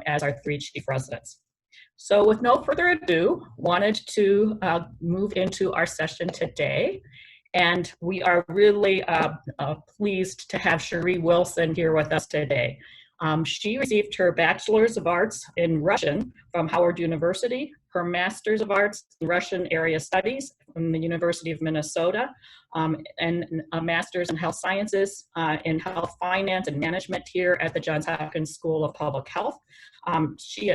as our 3 chief residents. So with no further ado, wanted to move into our session today. And we are really pleased to have Cherie Wilson here with us today. She received her Bachelor's of Arts in Russian from Howard University, her Master's of Arts in Russian Area Studies from the University of Minnesota, and a Master's in Health Sciences in Health Finance and Management here at the Johns Hopkins School of Public Health.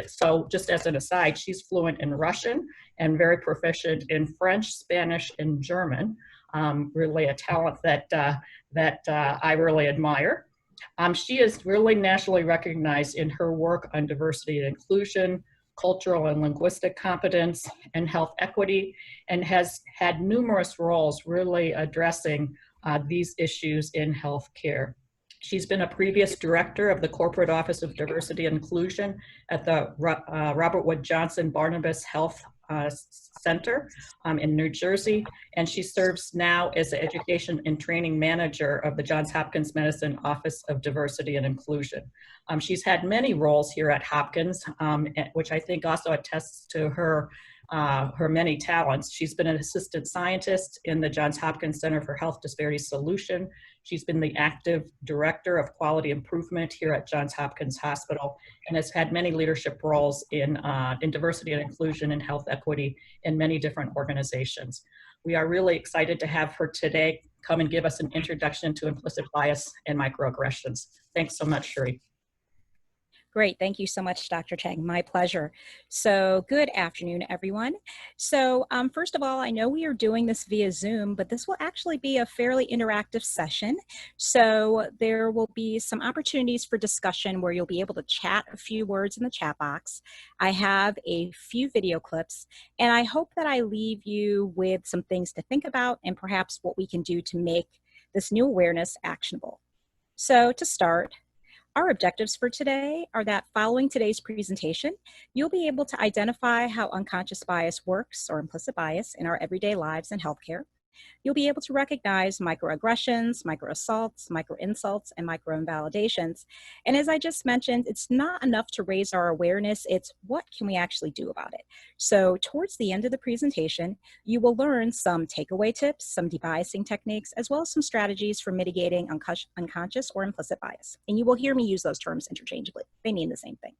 So just as an aside, she's fluent in Russian and very proficient in French, Spanish, and German. Really a talent that I really admire. She is really nationally recognized in her work on diversity and inclusion, cultural and linguistic competence, and health equity, and has had numerous roles really addressing these issues in healthcare. She's been a previous director of the Corporate Office of Diversity and Inclusion at the Robert Wood Johnson Barnabas Health Center in New Jersey, and she serves now as the Education and Training Manager of the Johns Hopkins Medicine Office of Diversity and Inclusion. She's had many roles here at Hopkins, which I think also attests to her many talents. She's been an assistant scientist in the Johns Hopkins Center for Health Disparity Solution. She's been the active director of quality improvement here at Johns Hopkins Hospital, and has had many leadership roles in diversity and inclusion and health equity in many different organizations. We are really excited to have her today come and give us an introduction to implicit bias and microaggressions. Thanks so much, Cherie. Great. Thank you so much, Dr. Chang. My pleasure. So good afternoon, everyone. So first of all, I know we are doing this via Zoom, but this will actually be a fairly interactive session. So there will be some opportunities for discussion where you'll be able to chat a few words in the chat box. I have a few video clips, and I hope that I leave you with some things to think about and perhaps what we can do to make this new awareness actionable. So to start, our objectives for today are that following today's presentation, you'll be able to identify how unconscious bias works or implicit bias in our everyday lives in healthcare. You'll be able to recognize microaggressions, microassaults, microinsults, and microinvalidations. And as I just mentioned, it's not enough to raise our awareness, it's what can we actually do about it. So towards the end of the presentation, you will learn some takeaway tips, some debiasing techniques, as well as some strategies for mitigating unconscious or implicit bias. And you will hear me use those terms interchangeably. They mean the same thing.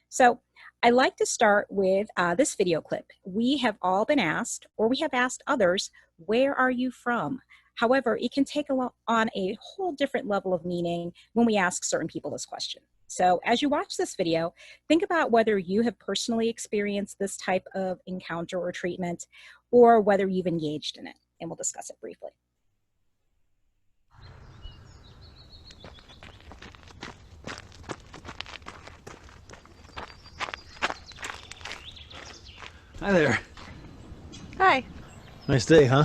So I like to start with this video clip. We have all been asked, or we have asked others, where are you from? However, it can take on a whole different level of meaning when we ask certain people this question. So as you watch this video, think about whether you have personally experienced this type of encounter or treatment, or whether you've engaged in it, and we'll discuss it briefly. Hi there. Hi. Nice day, huh?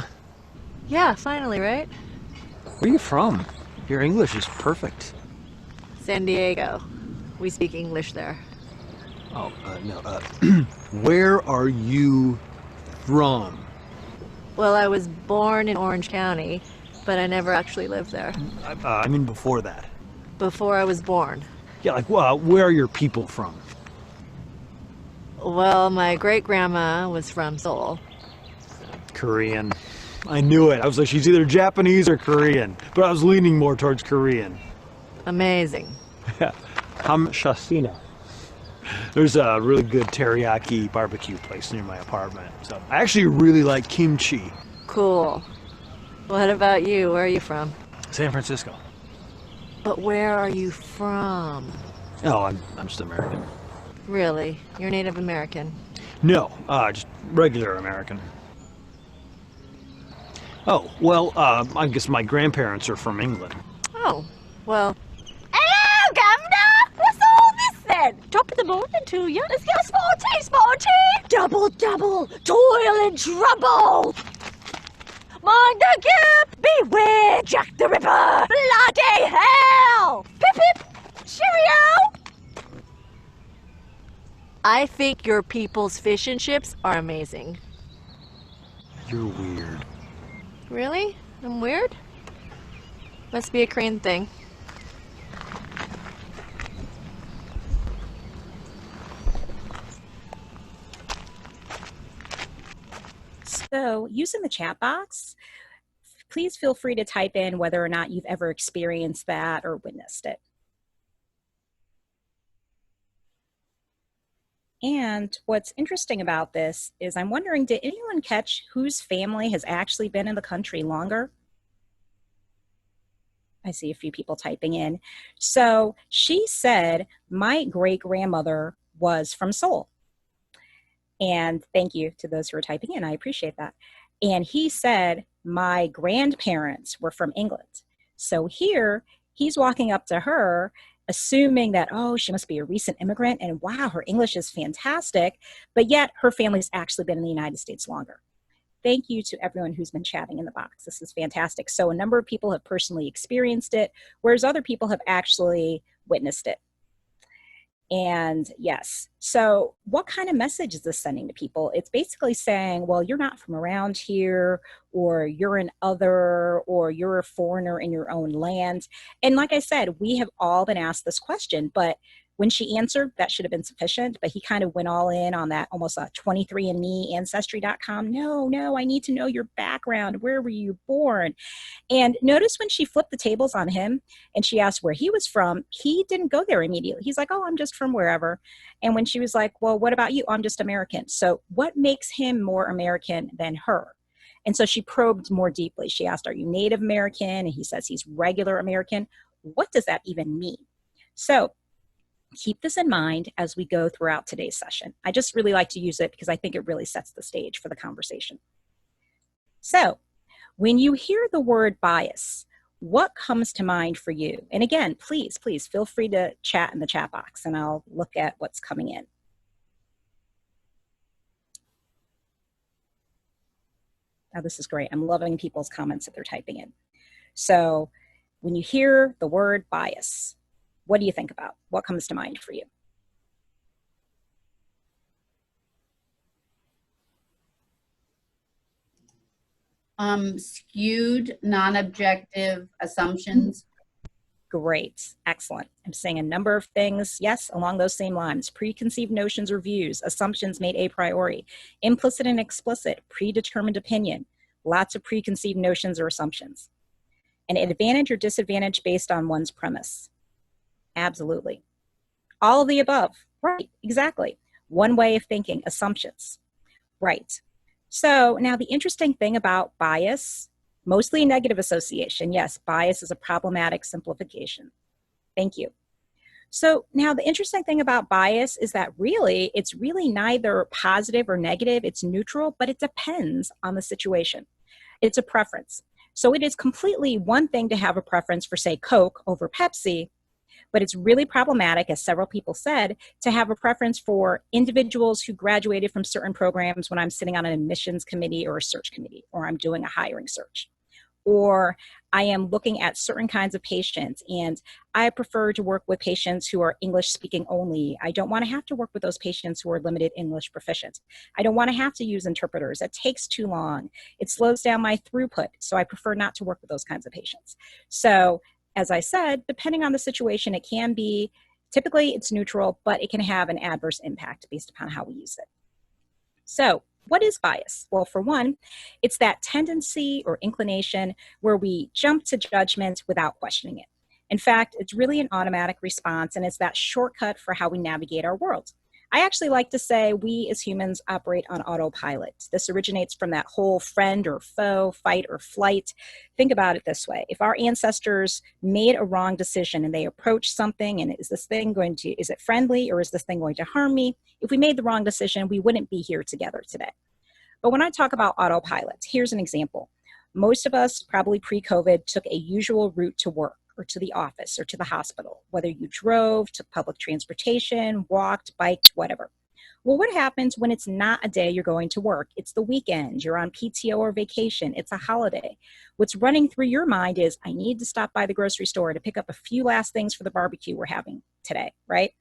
Yeah, finally, right? Where are you from? Your English is perfect. San Diego. We speak English there. Oh, no, where are you from? Well, I was born in Orange County, but I never actually lived there. I mean before that. Before I was born. Yeah, like, where are your people from? Well, my great-grandma was from Seoul. Korean. I knew it. I was like, she's either Japanese or Korean, but I was leaning more towards Korean. Amazing. Yeah. Hamshasina. There's a really good teriyaki barbecue place near my apartment. So I actually really like kimchi. Cool. What about you? Where are you from? San Francisco. But where are you from? Oh, I'm just American. Really? You're Native American? No, just regular American. Oh, well, I guess my grandparents are from England. Oh, well. Hello, Governor! What's all this then? Top of the morning to you. Let's get a sporty! Double, toil and trouble! Mind the gap! Beware, Jack the Ripper! Bloody hell! Pip! Cheerio! I think your people's fish and chips are amazing. You're weird. Really? I'm weird? Must be a Korean thing. So using the chat box, please feel free to type in whether or not you've ever experienced that or witnessed it. And what's interesting about this is I'm wondering, did anyone catch whose family has actually been in the country longer? I see a few people typing in. So she said, my great-grandmother was from Seoul. And thank you to those who are typing in. I appreciate that. And he said, my grandparents were from England. So here, he's walking up to her, assuming that, oh, she must be a recent immigrant, and wow, her English is fantastic, but yet her family's actually been in the United States longer. Thank you to everyone who's been chatting in the box. This is fantastic. So a number of people have personally experienced it, whereas other people have actually witnessed it. And yes, so what kind of message is this sending to people? It's basically saying, well, you're not from around here, or you're an other, or you're a foreigner in your own land. And like I said, we have all been asked this question, but when she answered, that should have been sufficient, but he kind of went all in on that, almost a 23andMe, Ancestry.com. No, I need to know your background. Where were you born? And notice when she flipped the tables on him and she asked where he was from, he didn't go there immediately. He's like, oh, I'm just from wherever. And when she was like, well, what about you? I'm just American. So what makes him more American than her? And so she probed more deeply. She asked, are you Native American? And he says he's regular American. What does that even mean? So keep this in mind as we go throughout today's session. I just really like to use it because I think it really sets the stage for the conversation. So when you hear the word bias, what comes to mind for you? And again, please feel free to chat in the chat box and I'll look at what's coming in. Now, this is great. I'm loving people's comments that they're typing in. So when you hear the word bias, what do you think about? What comes to mind for you? Skewed, non-objective assumptions. Great, excellent. I'm saying a number of things, yes, along those same lines. Preconceived notions or views, assumptions made a priori, implicit and explicit, predetermined opinion, lots of preconceived notions or assumptions. An advantage or disadvantage based on one's premise. Absolutely. All of the above, right, exactly. One way of thinking, assumptions, right. So now the interesting thing about bias, mostly negative association. Yes, bias is a problematic simplification. Thank you. So now the interesting thing about bias is that really, it's really neither positive or negative, it's neutral, but it depends on the situation. It's a preference. So it is completely one thing to have a preference for, say, Coke over Pepsi, but it's really problematic, as several people said, to have a preference for individuals who graduated from certain programs when I'm sitting on an admissions committee or a search committee, or I'm doing a hiring search. Or I am looking at certain kinds of patients and I prefer to work with patients who are English speaking only. I don't want to have to work with those patients who are limited English proficient. I don't want to have to use interpreters. It takes too long. It slows down my throughput. So I prefer not to work with those kinds of patients. So as I said, depending on the situation, it can be, typically it's neutral, but it can have an adverse impact based upon how we use it. So what is bias? Well, for one, it's that tendency or inclination where we jump to judgment without questioning it. In fact, it's really an automatic response, and it's that shortcut for how we navigate our world. I actually like to say we as humans operate on autopilot. This originates from that whole friend or foe, fight or flight. Think about it this way. If our ancestors made a wrong decision and they approached something and is it friendly or is this thing going to harm me? If we made the wrong decision, we wouldn't be here together today. But when I talk about autopilot, here's an example. Most of us probably pre-COVID took a usual route to work, or to the office, or to the hospital, whether you drove, took public transportation, walked, biked, whatever. Well, what happens when it's not a day you're going to work? It's the weekend, you're on PTO or vacation, it's a holiday. What's running through your mind is, I need to stop by the grocery store to pick up a few last things for the barbecue we're having today, right?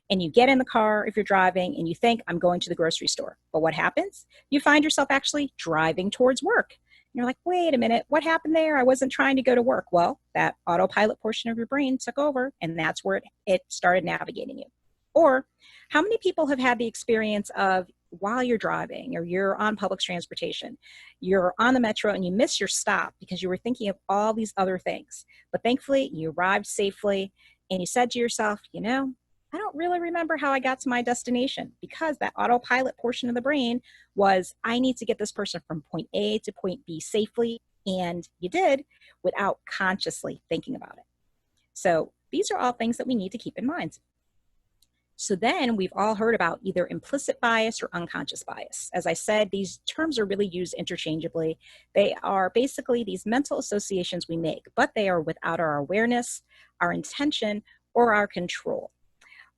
And you get in the car if you're driving and you think, I'm going to the grocery store. But what happens? You find yourself actually driving towards work. You're like, wait a minute, what happened there? I wasn't trying to go to work. Well, that autopilot portion of your brain took over, and that's where it started navigating you. Or how many people have had the experience of while you're driving or you're on public transportation, you're on the metro and you miss your stop because you were thinking of all these other things. But thankfully, you arrived safely and you said to yourself, I don't really remember how I got to my destination, because that autopilot portion of the brain was, I need to get this person from point A to point B safely. And you did without consciously thinking about it. So these are all things that we need to keep in mind. So then we've all heard about either implicit bias or unconscious bias. As I said, these terms are really used interchangeably. They are basically these mental associations we make, but they are without our awareness, our intention, or our control.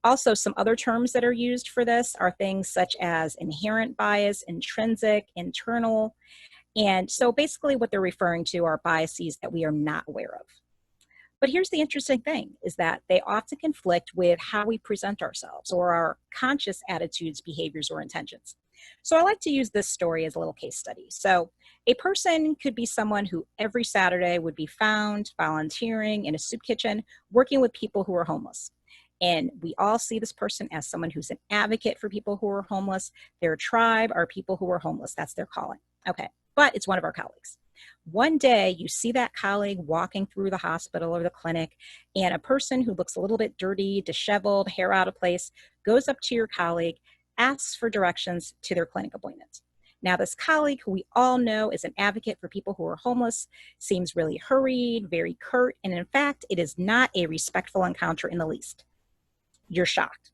Also, some other terms that are used for this are things such as inherent bias, intrinsic, internal. And so basically what they're referring to are biases that we are not aware of. But here's the interesting thing, is that they often conflict with how we present ourselves or our conscious attitudes, behaviors, or intentions. So I like to use this story as a little case study. So a person could be someone who every Saturday would be found volunteering in a soup kitchen, working with people who are homeless. And we all see this person as someone who's an advocate for people who are homeless. Their tribe are people who are homeless. That's their calling. Okay, but it's one of our colleagues. One day you see that colleague walking through the hospital or the clinic, and a person who looks a little bit dirty, disheveled, hair out of place, goes up to your colleague, asks for directions to their clinic appointment. Now, this colleague, who we all know is an advocate for people who are homeless, seems really hurried, very curt, and in fact, it is not a respectful encounter in the least. You're shocked.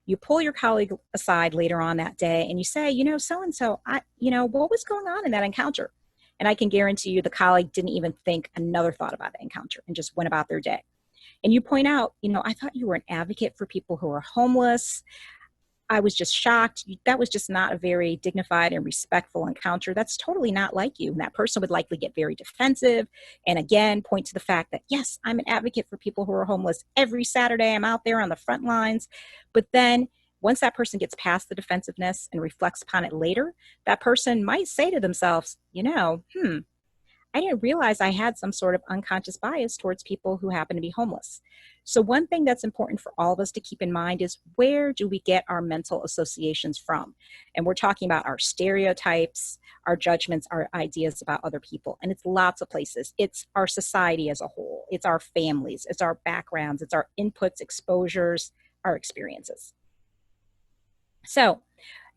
You pull your colleague aside later on that day and you say, so-and-so, what was going on in that encounter? And I can guarantee you the colleague didn't even think another thought about the encounter and just went about their day. And you point out, I thought you were an advocate for people who are homeless. I was just shocked. That was just not a very dignified and respectful encounter. That's totally not like you. And that person would likely get very defensive and again, point to the fact that, yes, I'm an advocate for people who are homeless. Every Saturday I'm out there on the front lines. But then once that person gets past the defensiveness and reflects upon it later, that person might say to themselves, I didn't realize I had some sort of unconscious bias towards people who happen to be homeless. So one thing that's important for all of us to keep in mind is, where do we get our mental associations from? And we're talking about our stereotypes, our judgments, our ideas about other people. And it's lots of places. It's our society as a whole. It's our families. It's our backgrounds. It's our inputs, exposures, our experiences. So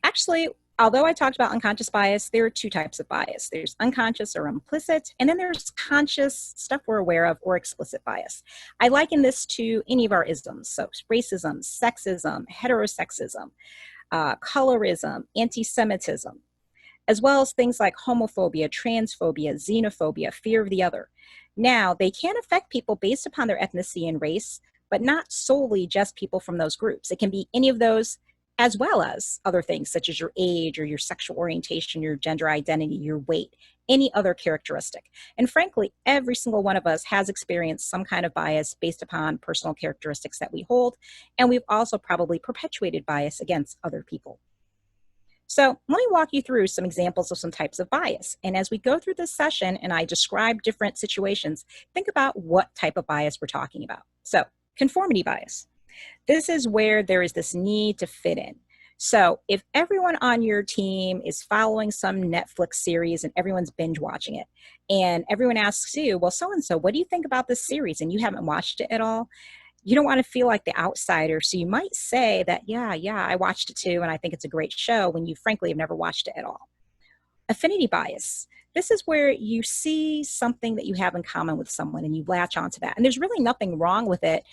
actually, although I talked about unconscious bias, there are two types of bias. There's unconscious or implicit, and then there's conscious, stuff we're aware of, or explicit bias. I liken this to any of our isms. So racism, sexism, heterosexism, colorism, anti-Semitism, as well as things like homophobia, transphobia, xenophobia, fear of the other. Now, they can affect people based upon their ethnicity and race, but not solely just people from those groups. It can be any of those, as well as other things such as your age or your sexual orientation, your gender identity, your weight, any other characteristic. And frankly, every single one of us has experienced some kind of bias based upon personal characteristics that we hold, and we've also probably perpetuated bias against other people. So let me walk you through some examples of some types of bias. And as we go through this session and I describe different situations, think about what type of bias we're talking about. So conformity bias. This is where there is this need to fit in. So if everyone on your team is following some Netflix series and everyone's binge watching it, and everyone asks you, well, so-and-so, what do you think about this series? And you haven't watched it at all. You don't want to feel like the outsider. So you might say that, yeah, I watched it too, and I think it's a great show, when you frankly have never watched it at all. Affinity bias. This is where you see something that you have in common with someone and you latch onto that. And there's really nothing wrong with it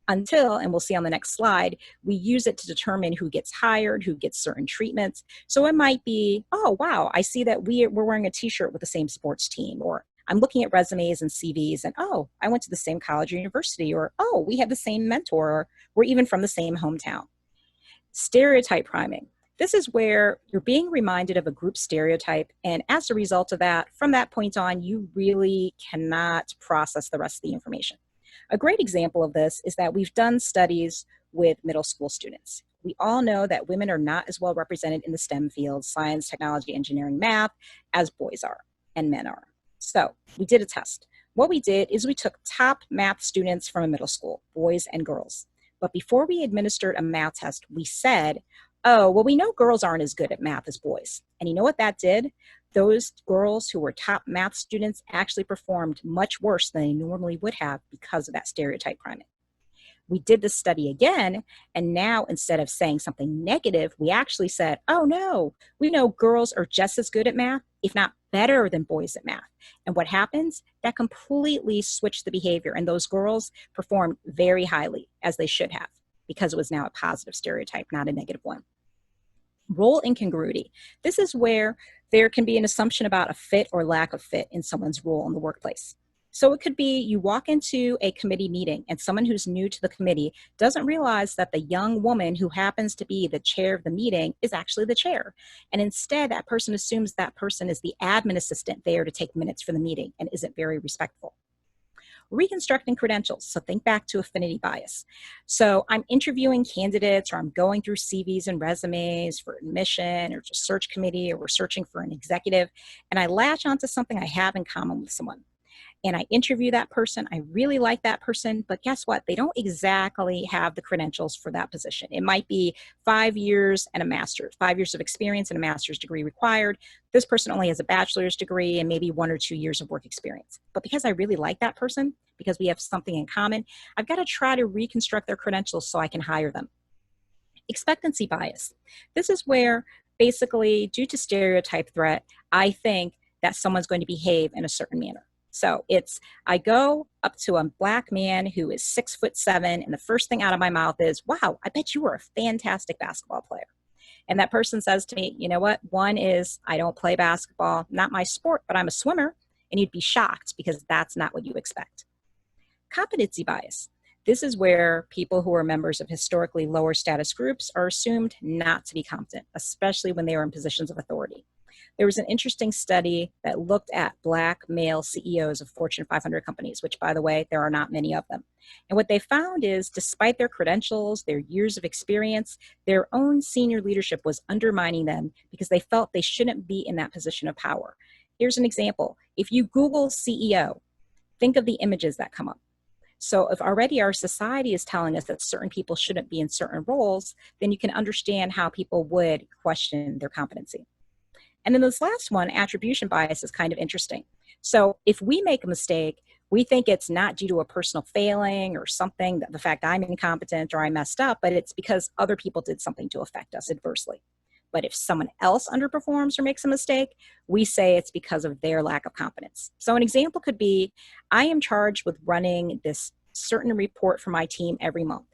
until, and we'll see on the next slide, we use it to determine who gets hired, who gets certain treatments. So it might be, oh, wow, I see that we're wearing a t-shirt with the same sports team, or I'm looking at resumes and CVs and, oh, I went to the same college or university, or, oh, we have the same mentor, or we're even from the same hometown. Stereotype priming. This is where you're being reminded of a group stereotype, and as a result of that, from that point on, you really cannot process the rest of the information. A great example of this is that we've done studies with middle school students. We all know that women are not as well represented in the STEM fields, science, technology, engineering, math, as boys are and men are. So we did a test. What we did is we took top math students from a middle school, boys and girls. But before we administered a math test, we said, oh, well, we know girls aren't as good at math as boys. And you know what that did? Those girls who were top math students actually performed much worse than they normally would have because of that stereotype priming. We did this study again, and now instead of saying something negative, we actually said, oh no, we know girls are just as good at math, if not better than boys at math. And what happens? That completely switched the behavior, and those girls performed very highly, as they should have, because it was now a positive stereotype, not a negative one. Role incongruity. This is where there can be an assumption about a fit or lack of fit in someone's role in the workplace. So it could be you walk into a committee meeting and someone who's new to the committee doesn't realize that the young woman who happens to be the chair of the meeting is actually the chair. And instead, that person assumes that person is the admin assistant there to take minutes for the meeting and isn't very respectful. Reconstructing credentials. So think back to affinity bias. So I'm interviewing candidates, or I'm going through CVs and resumes for admission or just search committee, or we're searching for an executive, and I latch onto something I have in common with someone. And I interview that person. I really like that person, but guess what? They don't exactly have the credentials for that position. It might be 5 years and a master's, 5 years of experience and a master's degree required. This person only has a bachelor's degree and maybe 1 or 2 years of work experience. But because I really like that person, because we have something in common, I've got to try to reconstruct their credentials so I can hire them. Expectancy bias. This is where basically, due to stereotype threat, I think that someone's going to behave in a certain manner. So I go up to a Black man who is 6'7", and the first thing out of my mouth is, wow, I bet you were a fantastic basketball player. And that person says to me, you know what? One is, I don't play basketball, not my sport, but I'm a swimmer. And you'd be shocked because that's not what you expect. Competency bias. This is where people who are members of historically lower status groups are assumed not to be competent, especially when they are in positions of authority. There was an interesting study that looked at Black male CEOs of Fortune 500 companies, which, by the way, there are not many of them. And what they found is, despite their credentials, their years of experience, their own senior leadership was undermining them because they felt they shouldn't be in that position of power. Here's an example. If you Google CEO, think of the images that come up. So if already our society is telling us that certain people shouldn't be in certain roles, then you can understand how people would question their competency. And then this last one, attribution bias, is kind of interesting. So if we make a mistake, we think it's not due to a personal failing or something, the fact I'm incompetent or I messed up, but it's because other people did something to affect us adversely. But if someone else underperforms or makes a mistake, we say it's because of their lack of competence. So an example could be, I am charged with running this certain report for my team every month.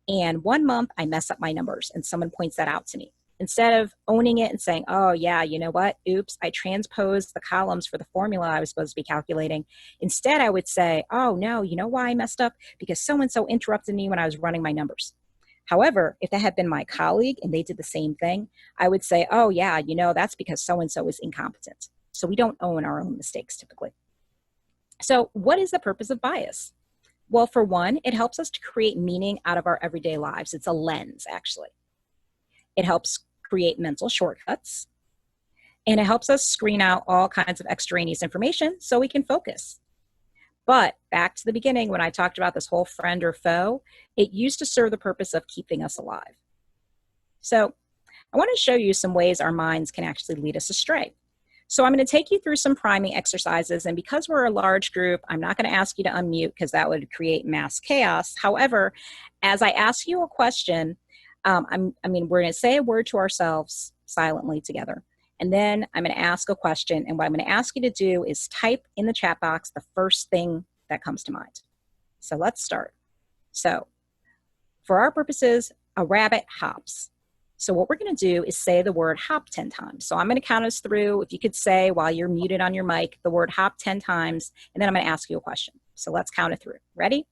And one month I mess up my numbers and someone points that out to me. Instead of owning it and saying, oh yeah, you know what, oops, I transposed the columns for the formula I was supposed to be calculating. Instead, I would say, oh no, you know why I messed up? Because so-and-so interrupted me when I was running my numbers. However, if that had been my colleague and they did the same thing, I would say, oh yeah, you know, that's because so-and-so is incompetent. So we don't own our own mistakes typically. So what is the purpose of bias? Well, for one, it helps us to create meaning out of our everyday lives. It's a lens, actually. It helps create mental shortcuts, and it helps us screen out all kinds of extraneous information so we can focus. But back to the beginning, when I talked about this whole friend or foe, it used to serve the purpose of keeping us alive. So I want to show you some ways our minds can actually lead us astray. So I'm going to take you through some priming exercises, and because we're a large group, I'm not going to ask you to unmute because that would create mass chaos. However, as I ask you a question, we're going to say a word to ourselves silently together. And then I'm going to ask a question. And what I'm going to ask you to do is type in the chat box the first thing that comes to mind. So let's start. So for our purposes, a rabbit hops. So what we're going to do is say the word hop 10 times. So I'm going to count us through. If you could say while you're muted on your mic, the word hop 10 times, and then I'm going to ask you a question. So let's count it through. Ready?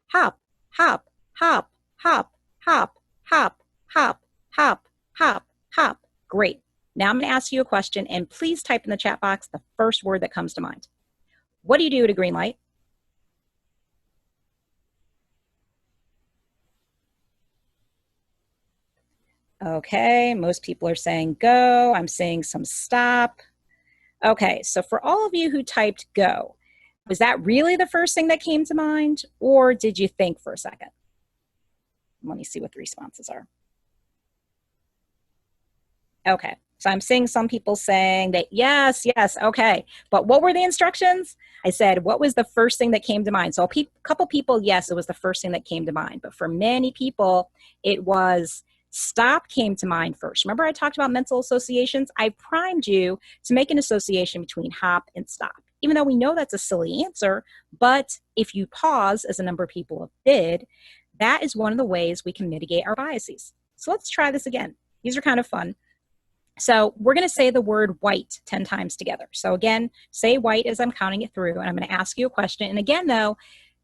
Hop, hop, hop, hop, hop, hop, hop, hop, hop, hop. Great. Now I'm going to ask you a question, and please type in the chat box the first word that comes to mind. What do you do at a green light? Okay, most people are saying go. I'm seeing some stop. Okay, so for all of you who typed go, was that really the first thing that came to mind, or did you think for a second? Let me see what the responses are. Okay. So I'm seeing some people saying that, yes, yes, okay. But what were the instructions? I said, what was the first thing that came to mind? So a couple people, yes, it was the first thing that came to mind. But for many people, it was stop came to mind first. Remember I talked about mental associations? I primed you to make an association between hop and stop. Even though we know that's a silly answer, but if you pause, as a number of people did, that is one of the ways we can mitigate our biases. So let's try this again. These are kind of fun. So we're going to say the word white 10 times together. So again, say white as I'm counting it through, and I'm going to ask you a question. And again, though,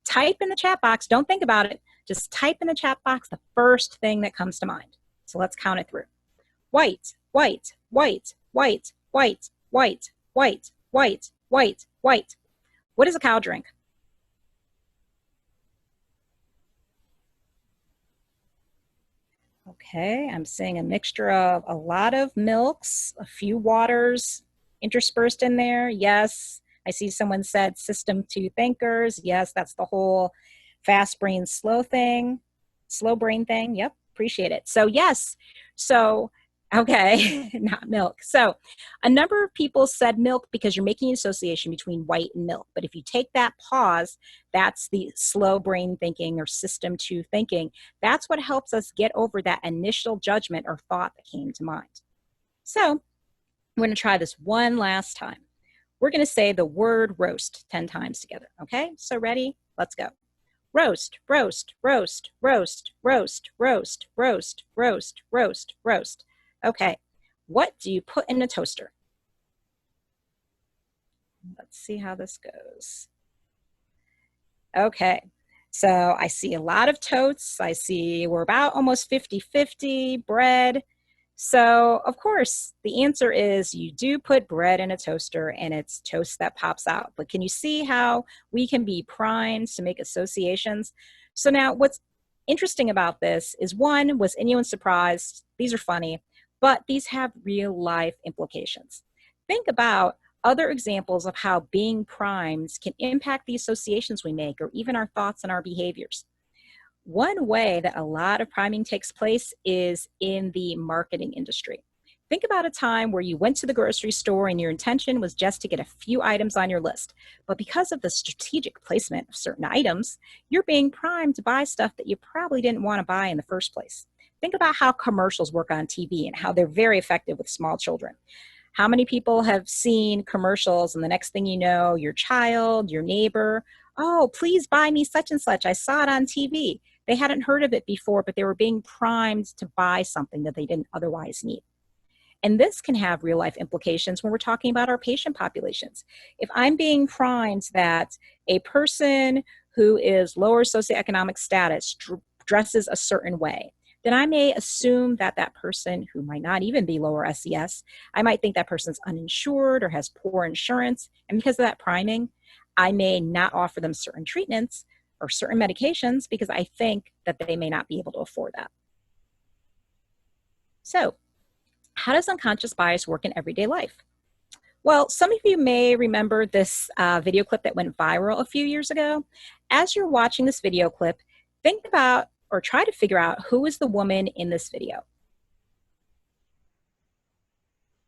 type in the chat box. Don't think about it. Just type in the chat box the first thing that comes to mind. So let's count it through. White, white, white, white, white, white, white, white, white, white. What does a cow drink? Okay, I'm seeing a mixture of a lot of milks, a few waters interspersed in there. Yes, I see someone said system 2 thinkers. Yes, that's the whole fast brain, slow brain thing. Yep, appreciate it. So yes, so okay, not milk. So a number of people said milk because you're making an association between white and milk. But if you take that pause, that's the slow brain thinking or system 2 thinking. That's what helps us get over that initial judgment or thought that came to mind. So I'm going to try this one last time. We're going to say the word roast 10 times together. Okay, so ready? Let's go. Roast, roast, roast, roast, roast, roast, roast, roast, roast, roast. Okay, what do you put in a toaster? Let's see how this goes. Okay, so I see a lot of totes. I see we're about almost 50-50 bread. So of course, the answer is you do put bread in a toaster and it's toast that pops out. But can you see how we can be primed to make associations? So now what's interesting about this is, one, was anyone surprised? These are funny, but these have real life implications. Think about other examples of how being primed can impact the associations we make or even our thoughts and our behaviors. One way that a lot of priming takes place is in the marketing industry. Think about a time where you went to the grocery store and your intention was just to get a few items on your list. But because of the strategic placement of certain items, you're being primed to buy stuff that you probably didn't want to buy in the first place. Think about how commercials work on TV and how they're very effective with small children. How many people have seen commercials and the next thing you know, your child, your neighbor, oh, please buy me such and such. I saw it on TV. They hadn't heard of it before, but they were being primed to buy something that they didn't otherwise need. And this can have real life implications when we're talking about our patient populations. If I'm being primed that a person who is lower socioeconomic status dresses a certain way, then I may assume that that person who might not even be lower SES, I might think that person's uninsured or has poor insurance. And because of that priming, I may not offer them certain treatments or certain medications because I think that they may not be able to afford that. So, how does unconscious bias work in everyday life? Well, some of you may remember this video clip that went viral a few years ago. As you're watching this video clip, think about or try to figure out who is the woman in this video.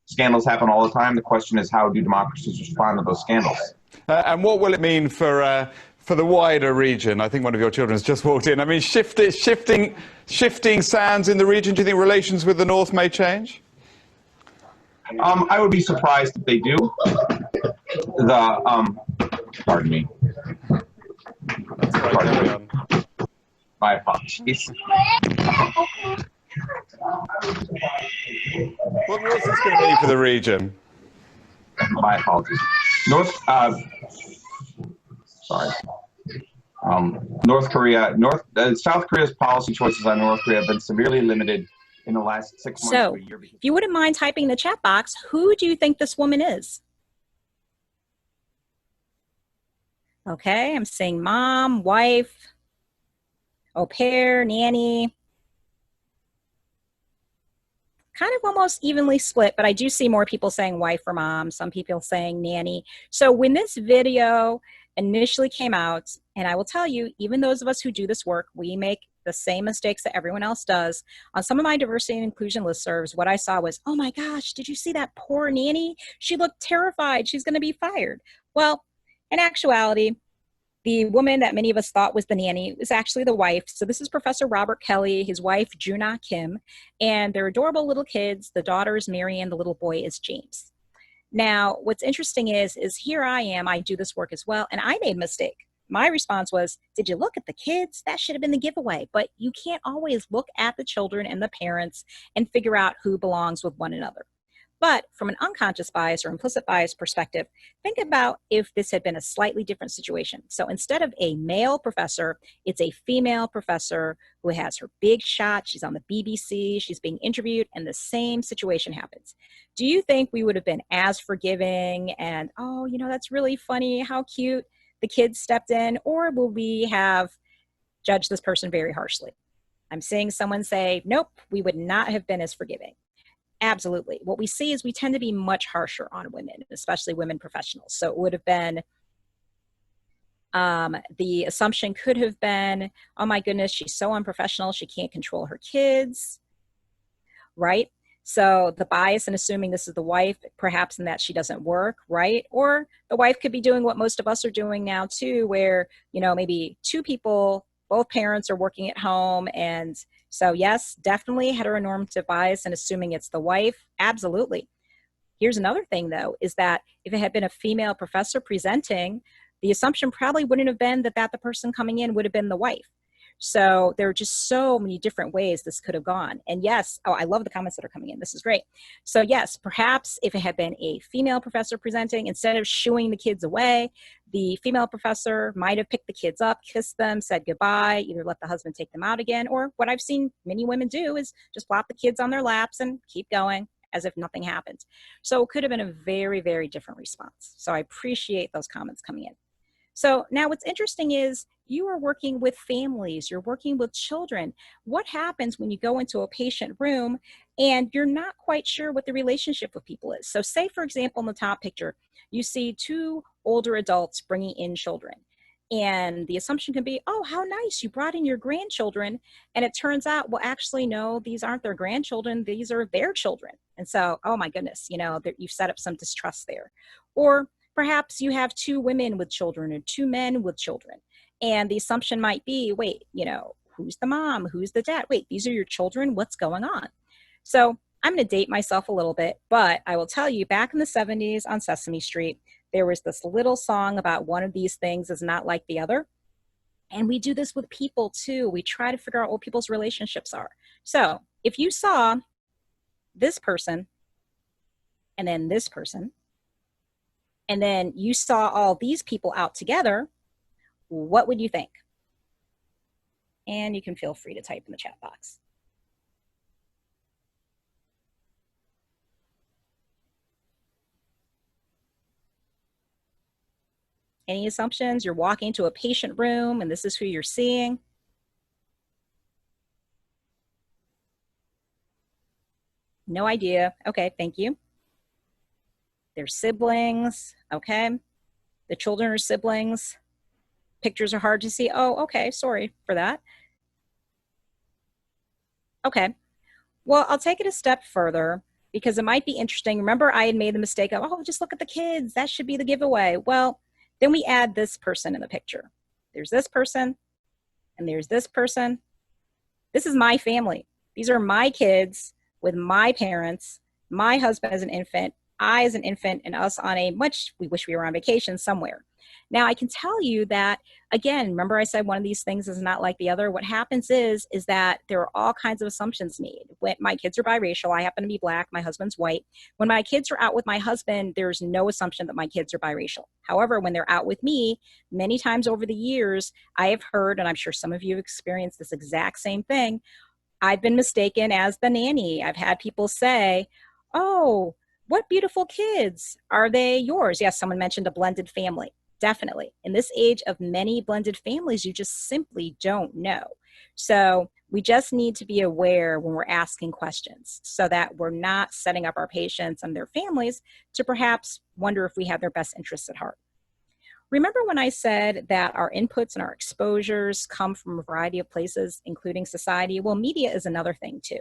Scandals happen all the time. The question is, how do democracies respond to those scandals? And what will it mean for the wider region? I think one of your children has just walked in. I mean, shifting sands in the region. Do you think relations with the North may change? I would be surprised if they do. Pardon me. That's right, carry on. My apologies. What's this going to mean for the region? My apologies. South Korea's policy choices on North Korea have been severely limited in the last 6 months So, to a year. if you wouldn't mind typing in the chat box, who do you think this woman is? Okay, I'm saying mom, wife, au pair, nanny. Kind of almost evenly split, but I do see more people saying wife or mom, some people saying nanny. So when this video initially came out, and I will tell you, even those of us who do this work, we make the same mistakes that everyone else does. On some of my diversity and inclusion listservs, what I saw was, oh my gosh, did you see that poor nanny? She looked terrified. She's going to be fired. Well, in actuality, the woman that many of us thought was the nanny was actually the wife. So this is Professor Robert Kelly, his wife, Juna Kim, and they're adorable little kids. The daughter is Marion, the little boy is James. Now, what's interesting is here I am, I do this work as well, and I made a mistake. My response was, did you look at the kids? That should have been the giveaway. But you can't always look at the children and the parents and figure out who belongs with one another. But from an unconscious bias or implicit bias perspective, think about if this had been a slightly different situation. So instead of a male professor, it's a female professor who has her big shot. She's on the BBC, she's being interviewed, and the same situation happens. Do you think we would have been as forgiving and, oh, you know, that's really funny, how cute, the kids stepped in, or will we have judged this person very harshly? I'm seeing someone say, nope, we would not have been as forgiving. Absolutely. What we see is we tend to be much harsher on women, especially women professionals. So it would have been, the assumption could have been, oh my goodness, she's so unprofessional, she can't control her kids, right? So the bias in assuming this is the wife, perhaps in that she doesn't work, right? Or the wife could be doing what most of us are doing now too, where, you know, maybe two people, both parents are working at home. And so yes, definitely heteronormative bias and assuming it's the wife. Absolutely. Here's another thing though, is that if it had been a female professor presenting, the assumption probably wouldn't have been that the person coming in would have been the wife. So there are just so many different ways this could have gone. And yes, oh, I love the comments that are coming in. This is great. So yes, perhaps if it had been a female professor presenting, instead of shooing the kids away, the female professor might have picked the kids up, kissed them, said goodbye, either let the husband take them out again, or what I've seen many women do is just plop the kids on their laps and keep going as if nothing happened. So it could have been a very, very different response. So I appreciate those comments coming in. So now what's interesting is you are working with families, you're working with children. What happens when you go into a patient room and you're not quite sure what the relationship with people is? So say, for example, in the top picture, you see two older adults bringing in children. And the assumption can be, oh, how nice, you brought in your grandchildren. And it turns out, well, actually, no, these aren't their grandchildren, these are their children. And so, oh my goodness, you know, you've set up some distrust there. Or perhaps you have two women with children or two men with children. And the assumption might be, wait, you know, who's the mom? Who's the dad? Wait, these are your children? What's going on? So I'm going to date myself a little bit, but I will tell you, back in the 70s on Sesame Street, there was this little song about one of these things is not like the other. And we do this with people too. We try to figure out what people's relationships are. So if you saw this person and then this person, and then you saw all these people out together, what would you think? And you can feel free to type in the chat box. Any assumptions? You're walking into a patient room and this is who you're seeing. No idea. Okay, thank you. They're siblings. Okay. The children are siblings. Pictures are hard to see. Oh, okay. Sorry for that. Okay. Well, I'll take it a step further because it might be interesting. Remember, I had made the mistake of, oh, just look at the kids. That should be the giveaway. Well, then we add this person in the picture. There's this person and there's this person. This is my family. These are my kids with my parents, my husband as an infant, I as an infant, and us on a we wish we were on vacation somewhere. Now I can tell you that, again, remember I said one of these things is not like the other. What happens is that there are all kinds of assumptions made. When my kids are biracial, I happen to be Black, my husband's white. When my kids are out with my husband, there's no assumption that my kids are biracial. However, when they're out with me, many times over the years, I have heard, and I'm sure some of you have experienced this exact same thing, I've been mistaken as the nanny. I've had people say, oh, what beautiful kids. Are they yours? Yes, someone mentioned a blended family. Definitely. In this age of many blended families, you just simply don't know. So we just need to be aware when we're asking questions so that we're not setting up our patients and their families to perhaps wonder if we have their best interests at heart. Remember when I said that our inputs and our exposures come from a variety of places, including society? Well, media is another thing too.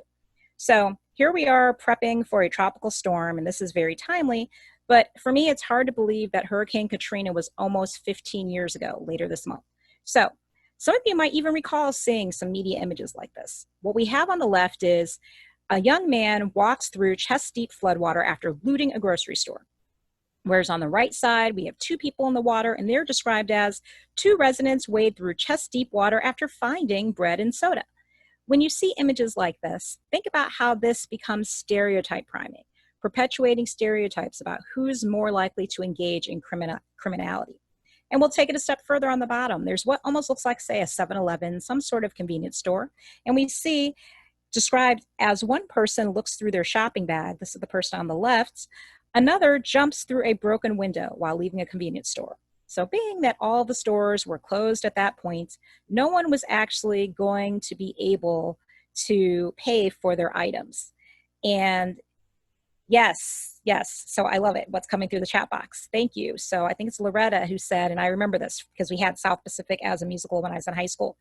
So here we are prepping for a tropical storm, and this is very timely, but for me, it's hard to believe that Hurricane Katrina was almost 15 years ago, later this month. So some of you might even recall seeing some media images like this. What we have on the left is a young man walks through chest-deep floodwater after looting a grocery store. Whereas on the right side, we have two people in the water, and they're described as two residents wade through chest-deep water after finding bread and soda. When you see images like this, think about how this becomes stereotype priming, perpetuating stereotypes about who's more likely to engage in criminality. And we'll take it a step further on the bottom. There's what almost looks like, say, a 7-Eleven, some sort of convenience store, and we see described as one person looks through their shopping bag, this is the person on the left, another jumps through a broken window while leaving a convenience store. So being that all the stores were closed at that point, no one was actually going to be able to pay for their items. And yes, so I love it, what's coming through the chat box. Thank you. So I think it's Loretta who said, and I remember this because we had South Pacific as a musical when I was in high school.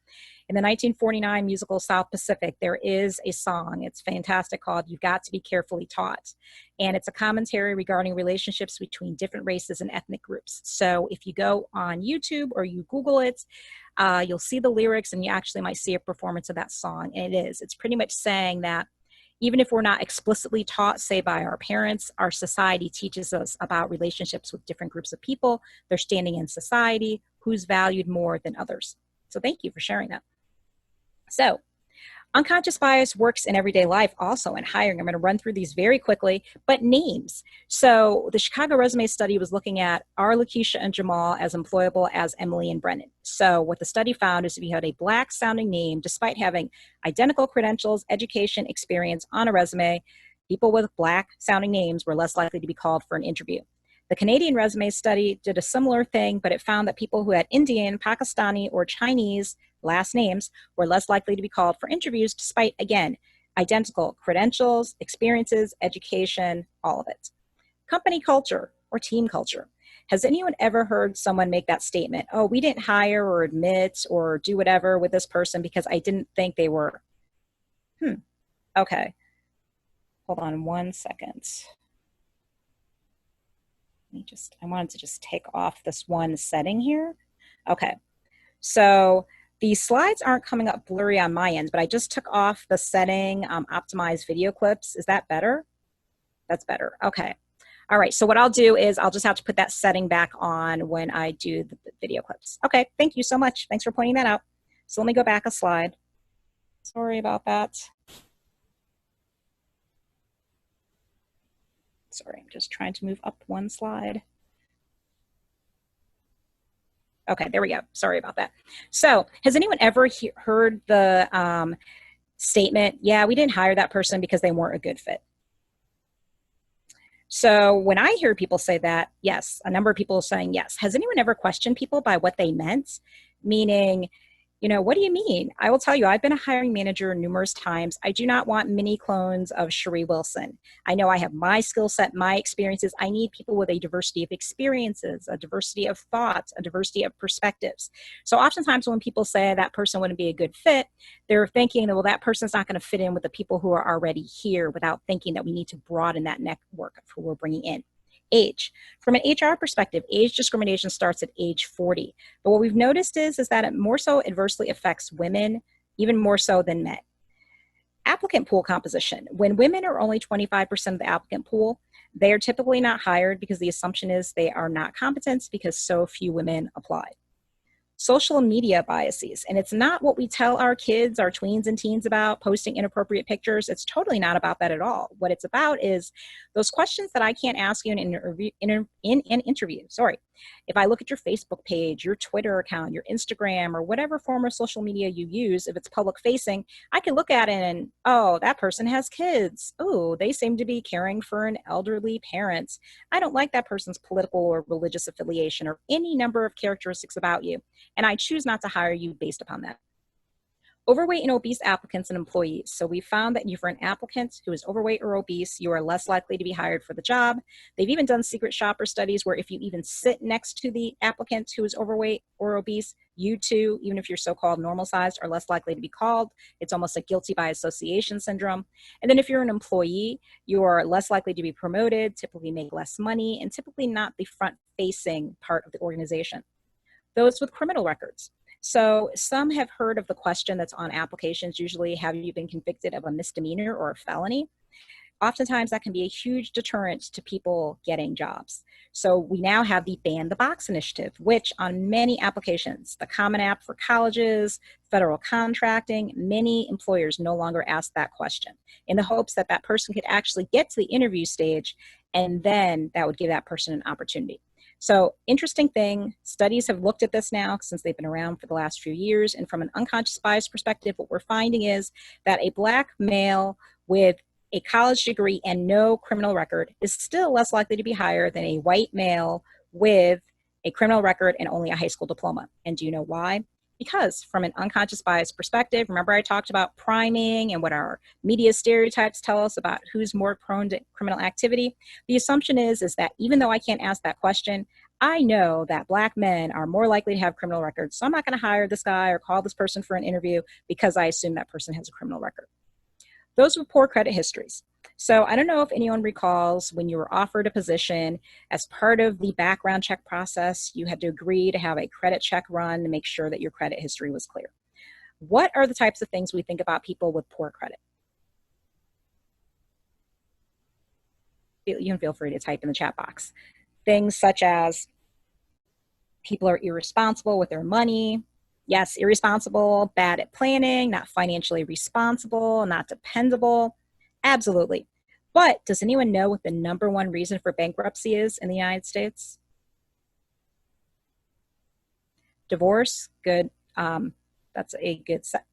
In the 1949 musical South Pacific, there is a song, it's fantastic, called You've Got to Be Carefully Taught. And it's a commentary regarding relationships between different races and ethnic groups. So if you go on YouTube or you Google it, you'll see the lyrics and you actually might see a performance of that song. And it's pretty much saying that even if we're not explicitly taught, say by our parents, our society teaches us about relationships with different groups of people, their standing in society, who's valued more than others. So thank you for sharing that. So unconscious bias works in everyday life also in hiring. I'm going to run through these very quickly, but names. So the Chicago Resume Study was looking at are Lakeisha and Jamal as employable as Emily and Brennan. So what the study found is if you had a Black sounding name, despite having identical credentials, education, experience on a resume, people with Black sounding names were less likely to be called for an interview. The Canadian Resume Study did a similar thing, but it found that people who had Indian, Pakistani, or Chinese last names were less likely to be called for interviews despite, again, identical credentials, experiences, education, all of it. Company culture or team culture. Has anyone ever heard someone make that statement? Oh, we didn't hire or admit or do whatever with this person because I didn't think they were. Okay. Hold on one second. I wanted to just take off this one setting here. Okay. So the slides aren't coming up blurry on my end, but I just took off the setting, optimize video clips. Is that better? That's better. Okay. All right. So what I'll do is I'll just have to put that setting back on when I do the video clips. Okay. Thank you so much. Thanks for pointing that out. So let me go back a slide. Sorry about that. Sorry, I'm just trying to move up one slide. Okay, there we go. Sorry about that. So has anyone ever heard the statement, yeah, we didn't hire that person because they weren't a good fit? So when I hear people say that, yes, a number of people are saying yes. Has anyone ever questioned people by what they meant? Meaning, you know, what do you mean? I will tell you, I've been a hiring manager numerous times. I do not want mini clones of Cherie Wilson. I know I have my skill set, my experiences. I need people with a diversity of experiences, a diversity of thoughts, a diversity of perspectives. So oftentimes when people say that person wouldn't be a good fit, they're thinking that, well, that person's not going to fit in with the people who are already here without thinking that we need to broaden that network of who we're bringing in. Age. From an HR perspective, age discrimination starts at age 40. But what we've noticed is that it more so adversely affects women, even more so than men. Applicant pool composition. When women are only 25% of the applicant pool, they are typically not hired because the assumption is they are not competent because so few women apply. Social media biases. And it's not what we tell our kids, our tweens and teens about posting inappropriate pictures. It's totally not about that at all. What it's about is those questions that I can't ask you in an interview. Sorry. If I look at your Facebook page, your Twitter account, your Instagram, or whatever form of social media you use, if it's public facing, I can look at it and, oh, that person has kids. Oh, they seem to be caring for an elderly parent. I don't like that person's political or religious affiliation or any number of characteristics about you. And I choose not to hire you based upon that. Overweight and obese applicants and employees. So we found that if you're an applicant who is overweight or obese, you are less likely to be hired for the job. They've even done secret shopper studies where if you even sit next to the applicant who is overweight or obese, you too, even if you're so-called normal sized, are less likely to be called. It's almost like guilty by association syndrome. And then if you're an employee, you are less likely to be promoted, typically make less money, and typically not the front-facing part of the organization. Those with criminal records. So some have heard of the question that's on applications, usually, have you been convicted of a misdemeanor or a felony? Oftentimes that can be a huge deterrent to people getting jobs. So we now have the Ban the Box initiative, which on many applications, the Common App for colleges, federal contracting, many employers no longer ask that question in the hopes that that person could actually get to the interview stage, and then that would give that person an opportunity. So interesting thing, studies have looked at this now since they've been around for the last few years. And from an unconscious bias perspective, what we're finding is that a Black male with a college degree and no criminal record is still less likely to be hired than a white male with a criminal record and only a high school diploma. And do you know why? Because from an unconscious bias perspective, remember I talked about priming and what our media stereotypes tell us about who's more prone to criminal activity. The assumption is that even though I can't ask that question, I know that Black men are more likely to have criminal records. So I'm not going to hire this guy or call this person for an interview because I assume that person has a criminal record. Those with poor credit histories. So I don't know if anyone recalls when you were offered a position, as part of the background check process, you had to agree to have a credit check run to make sure that your credit history was clear. What are the types of things we think about people with poor credit? You can feel free to type in the chat box. Things such as people are irresponsible with their money. Yes, irresponsible, bad at planning, not financially responsible, not dependable. Absolutely. But does anyone know what the #1 reason for bankruptcy is in the United States? Divorce, good. That's a good set.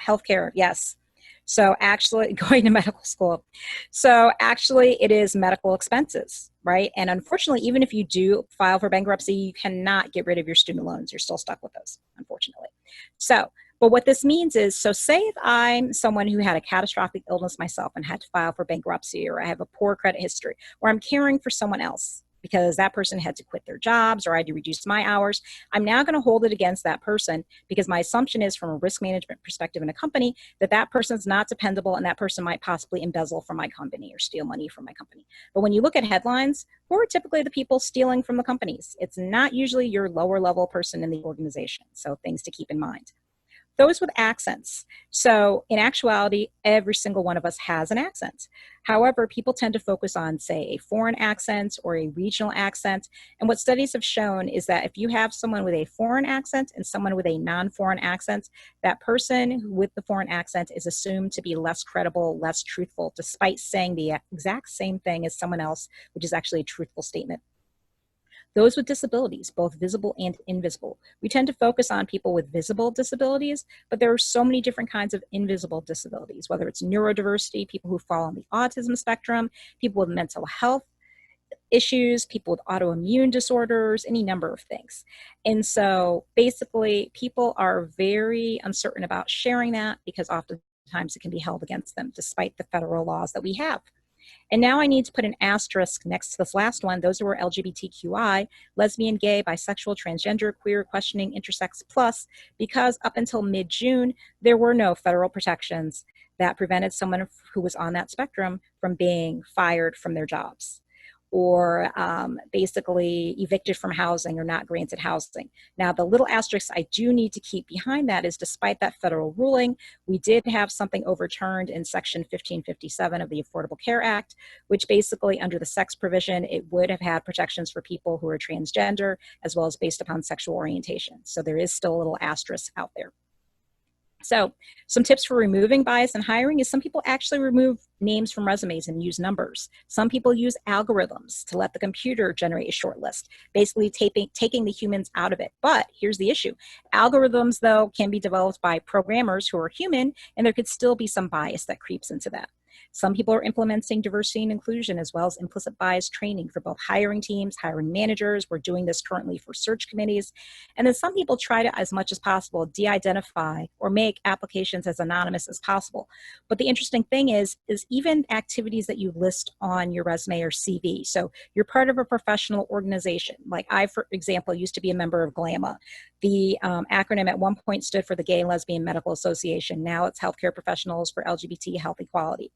Healthcare, yes. So actually, going to medical school. So actually, it is medical expenses, right? And unfortunately, even if you do file for bankruptcy, you cannot get rid of your student loans. You're still stuck with those, unfortunately. So, but what this means is, so say if I'm someone who had a catastrophic illness myself and had to file for bankruptcy, or I have a poor credit history, or I'm caring for someone else because that person had to quit their jobs or I had to reduce my hours, I'm now going to hold it against that person because my assumption is, from a risk management perspective in a company, that that person's not dependable and that person might possibly embezzle from my company or steal money from my company. But when you look at headlines, who are typically the people stealing from the companies? It's not usually your lower level person in the organization. So things to keep in mind. Those with accents. So in actuality, every single one of us has an accent. However, people tend to focus on, say, a foreign accent or a regional accent. And what studies have shown is that if you have someone with a foreign accent and someone with a non-foreign accent, that person with the foreign accent is assumed to be less credible, less truthful, despite saying the exact same thing as someone else, which is actually a truthful statement. Those with disabilities, both visible and invisible. We tend to focus on people with visible disabilities, but there are so many different kinds of invisible disabilities, whether it's neurodiversity, people who fall on the autism spectrum, people with mental health issues, people with autoimmune disorders, any number of things. And so basically people are very uncertain about sharing that because oftentimes it can be held against them despite the federal laws that we have. And now I need to put an asterisk next to this last one. Those who are LGBTQI, lesbian, gay, bisexual, transgender, queer, questioning, intersex plus, because up until mid-June, there were no federal protections that prevented someone who was on that spectrum from being fired from their jobs or basically evicted from housing or not granted housing. Now, the little asterisk I do need to keep behind that is, despite that federal ruling, we did have something overturned in Section 1557 of the Affordable Care Act, which basically, under the sex provision, it would have had protections for people who are transgender as well as based upon sexual orientation. So there is still a little asterisk out there. So some tips for removing bias in hiring is some people actually remove names from resumes and use numbers. Some people use algorithms to let the computer generate a short list, basically taking the humans out of it. But here's the issue. Algorithms, though, can be developed by programmers who are human, and there could still be some bias that creeps into that. Some people are implementing diversity and inclusion as well as implicit bias training for both hiring teams, hiring managers. We're doing this currently for search committees. And then some people try to, as much as possible, de-identify or make applications as anonymous as possible. But the interesting thing is even activities that you list on your resume or CV. So you're part of a professional organization. Like I, for example, used to be a member of GLAMA. The acronym at one point stood for the Gay and Lesbian Medical Association. Now it's Healthcare Professionals for LGBT Health Equality.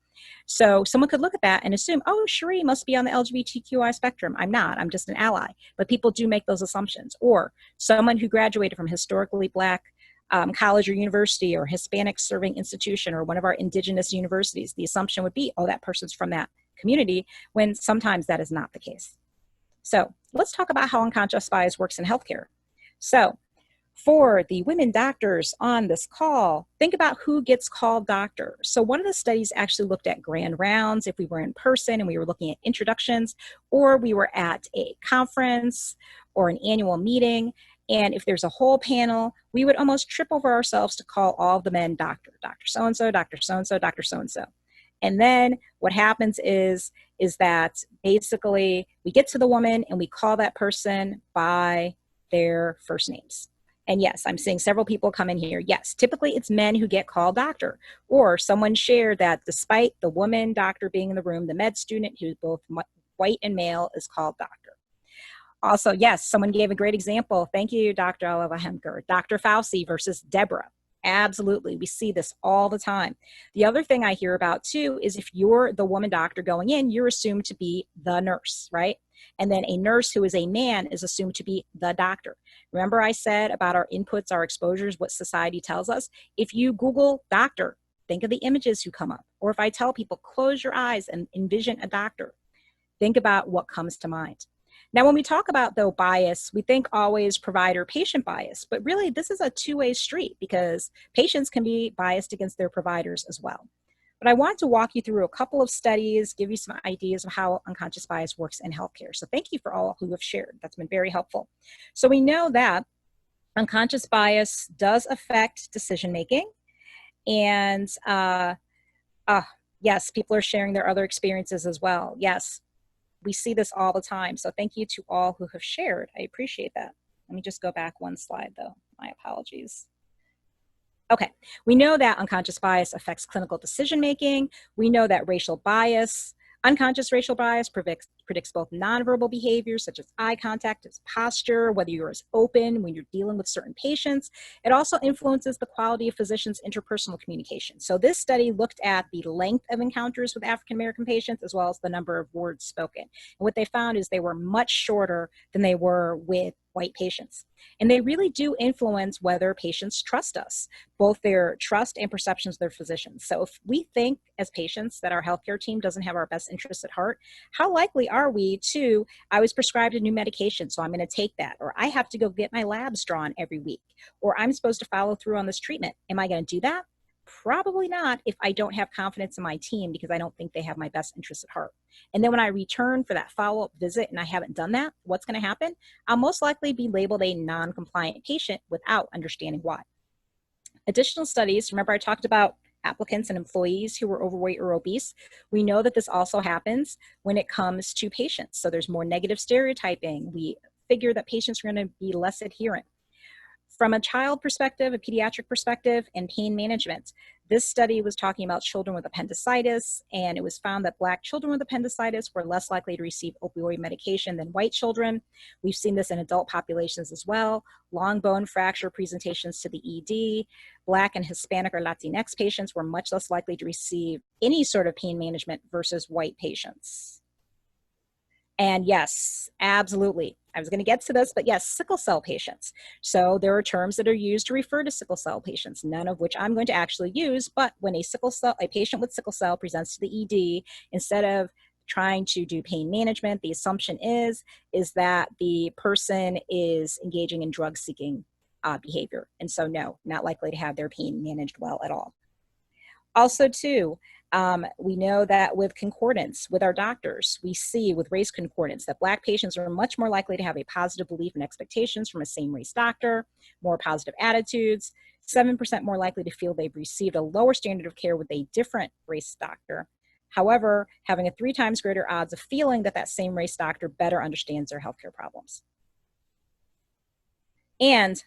So someone could look at that and assume, oh, Cherie must be on the LGBTQI spectrum. I'm not, I'm just an ally. But people do make those assumptions. Or someone who graduated from historically Black college or university or Hispanic serving institution or one of our indigenous universities, the assumption would be, oh, that person's from that community, when sometimes that is not the case. So let's talk about how unconscious bias works in healthcare. So for the women doctors on this call, think about who gets called doctor. So one of the studies actually looked at grand rounds, if we were in person and we were looking at introductions, or we were at a conference or an annual meeting. And if there's a whole panel, we would almost trip over ourselves to call all of the men doctor, Dr. So-and-so, Dr. So-and-so, Dr. So-and-so. And then what happens is that basically we get to the woman and we call that person by their first names. And yes, I'm seeing several people come in here. Yes, typically it's men who get called doctor, or someone shared that despite the woman doctor being in the room, the med student who's both white and male is called doctor. Also, yes, someone gave a great example. Thank you, Dr. Oliva Hemker. Dr. Fauci versus Deborah. Absolutely. We see this all the time. The other thing I hear about too is if you're the woman doctor going in, you're assumed to be the nurse, right? And then a nurse who is a man is assumed to be the doctor. Remember I said about our inputs, our exposures, what society tells us? If you Google doctor, think of the images who come up. Or if I tell people, close your eyes and envision a doctor, think about what comes to mind. Now, when we talk about, though, bias, we think always provider-patient bias, but really this is a two-way street because patients can be biased against their providers as well. But I want to walk you through a couple of studies, give you some ideas of how unconscious bias works in healthcare. So thank you for all who have shared. That's been very helpful. So we know that unconscious bias does affect decision-making. And yes, people are sharing their other experiences as well. Yes. We see this all the time. So thank you to all who have shared. I appreciate that. Let me just go back one slide though. My apologies. Okay, we know that unconscious bias affects clinical decision-making. We know that racial bias, unconscious racial bias predicts both nonverbal behaviors such as eye contact, as posture, whether you're as open when you're dealing with certain patients. It also influences the quality of physicians' interpersonal communication. So this study looked at the length of encounters with African-American patients as well as the number of words spoken. And what they found is they were much shorter than they were with white patients. And they really do influence whether patients trust us, both their trust and perceptions of their physicians. So if we think as patients that our healthcare team doesn't have our best interests at heart, how likely are we to, I was prescribed a new medication, so I'm going to take that, or I have to go get my labs drawn every week, or I'm supposed to follow through on this treatment. Am I going to do that? Probably not if I don't have confidence in my team because I don't think they have my best interests at heart. And then when I return for that follow-up visit and I haven't done that, what's going to happen? I'll most likely be labeled a non-compliant patient without understanding why. Additional studies, remember I talked about applicants and employees who were overweight or obese. We know that this also happens when it comes to patients. So there's more negative stereotyping. We figure that patients are going to be less adherent. From a child perspective, a pediatric perspective, and pain management, this study was talking about children with appendicitis, and it was found that Black children with appendicitis were less likely to receive opioid medication than white children. We've seen this in adult populations as well. Long bone fracture presentations to the ED. Black and Hispanic or Latinx patients were much less likely to receive any sort of pain management versus white patients. And yes, absolutely. I was going to get to this, but yes, sickle cell patients. So there are terms that are used to refer to sickle cell patients, none of which I'm going to actually use, but when a patient with sickle cell presents to the ED, instead of trying to do pain management, the assumption is that the person is engaging in drug-seeking behavior. And so no, not likely to have their pain managed well at all. Also too, we know that with concordance, with our doctors, we see with race concordance that Black patients are much more likely to have a positive belief and expectations from a same race doctor, more positive attitudes, 7% more likely to feel they've received a lower standard of care with a different race doctor, However, having a 3 times greater odds of feeling that that same race doctor better understands their healthcare problems. And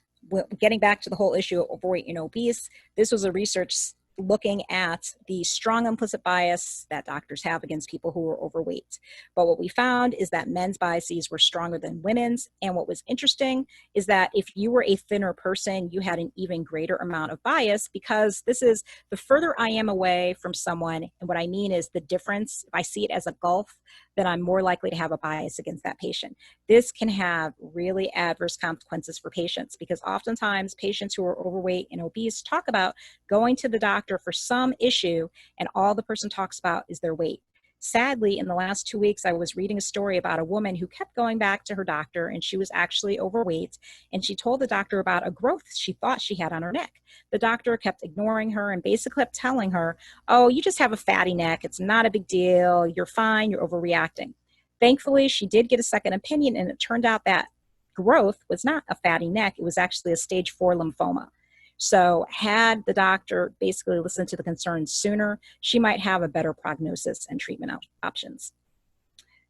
getting back to the whole issue of overweight and obese, this was a research looking at the strong implicit bias that doctors have against people who are overweight. But what we found is that men's biases were stronger than women's. And what was interesting is that if you were a thinner person, you had an even greater amount of bias, because this is the further I am away from someone. And what I mean is the difference, if I see it as a gulf, then I'm more likely to have a bias against that patient. This can have really adverse consequences for patients, because oftentimes patients who are overweight and obese talk about going to the doctor for some issue, and all the person talks about is their weight. Sadly, in the last 2 weeks, I was reading a story about a woman who kept going back to her doctor, and she was actually overweight, and she told the doctor about a growth she thought she had on her neck. The doctor kept ignoring her and basically kept telling her, oh, you just have a fatty neck. It's not a big deal. You're fine. You're overreacting. Thankfully, she did get a second opinion, and it turned out that growth was not a fatty neck. It was actually a stage 4 lymphoma. So had the doctor basically listened to the concerns sooner, she might have a better prognosis and treatment options.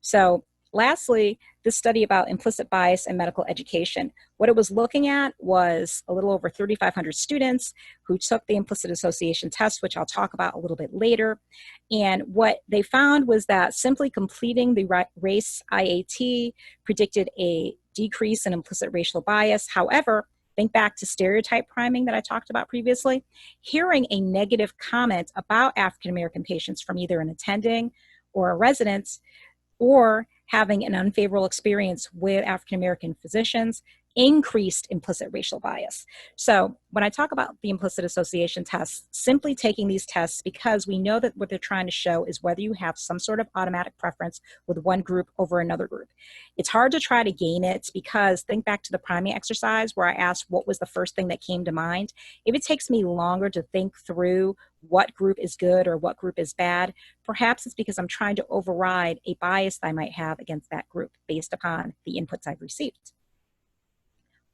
So lastly, this study about implicit bias in medical education. What it was looking at was a little over 3,500 students who took the implicit association test, which I'll talk about a little bit later. And what they found was that simply completing the race IAT predicted a decrease in implicit racial bias. However, think back to stereotype priming that I talked about previously. Hearing a negative comment about African American patients from either an attending or a resident, or having an unfavorable experience with African American physicians, increased implicit racial bias. So when I talk about the implicit association tests, simply taking these tests, because we know that what they're trying to show is whether you have some sort of automatic preference with one group over another group. It's hard to try to gain it, because think back to the priming exercise where I asked what was the first thing that came to mind. If it takes me longer to think through what group is good or what group is bad, perhaps it's because I'm trying to override a bias that I might have against that group based upon the inputs I've received.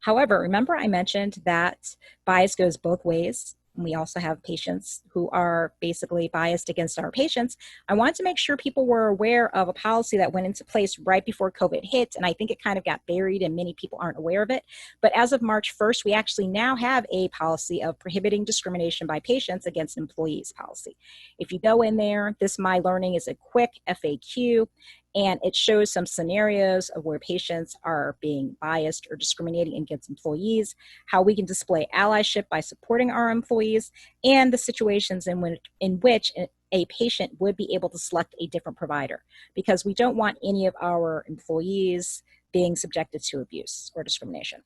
However, remember I mentioned that bias goes both ways. We also have patients who are basically biased against our patients. I wanted to make sure people were aware of a policy that went into place right before COVID hit, and I think it kind of got buried and many people aren't aware of it. But as of March 1st, we actually now have a policy of prohibiting discrimination by patients against employees policy. If you go in there, this My Learning is a quick FAQ, and it shows some scenarios of where patients are being biased or discriminating against employees, how we can display allyship by supporting our employees, and the situations in which a patient would be able to select a different provider, because we don't want any of our employees being subjected to abuse or discrimination.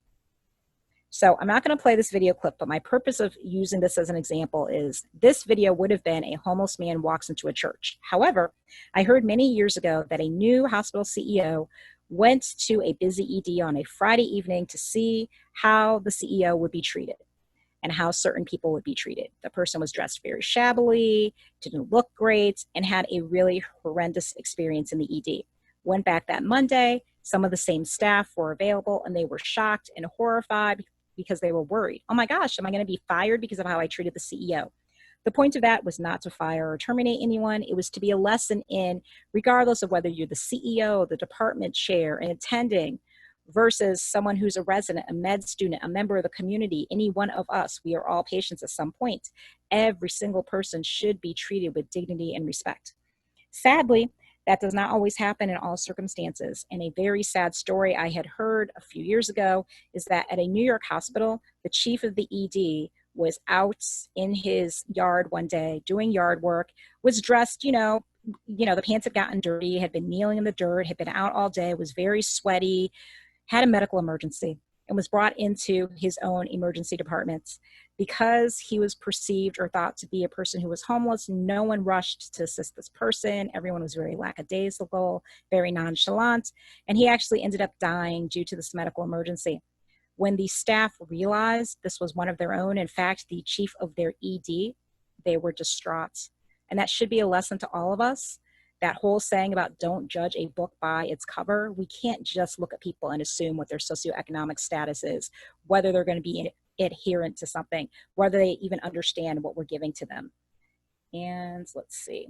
So I'm not going to play this video clip, but my purpose of using this as an example is this video would have been a homeless man walks into a church. However, I heard many years ago that a new hospital CEO went to a busy ED on a Friday evening to see how the CEO would be treated and how certain people would be treated. The person was dressed very shabbily, didn't look great, and had a really horrendous experience in the ED. Went back that Monday, some of the same staff were available, and they were shocked and horrified because they were worried. Oh my gosh, am I going to be fired because of how I treated the CEO? The point of that was not to fire or terminate anyone. It was to be a lesson in, regardless of whether you're the CEO, the department chair, an attending, versus someone who's a resident, a med student, a member of the community, any one of us, we are all patients at some point. Every single person should be treated with dignity and respect. Sadly, that does not always happen in all circumstances. And a very sad story I had heard a few years ago is that at a New York hospital, the chief of the ED was out in his yard one day doing yard work, was dressed, the pants had gotten dirty, had been kneeling in the dirt, had been out all day, was very sweaty, had a medical emergency, and was brought into his own emergency department. Because he was perceived or thought to be a person who was homeless, no one rushed to assist this person. Everyone was very lackadaisical, very nonchalant, and he actually ended up dying due to this medical emergency. When the staff realized this was one of their own, in fact, the chief of their ED, they were distraught. And that should be a lesson to all of us. That whole saying about don't judge a book by its cover. We can't just look at people and assume what their socioeconomic status is, whether they're going to be adherent to something, whether they even understand what we're giving to them. And let's see.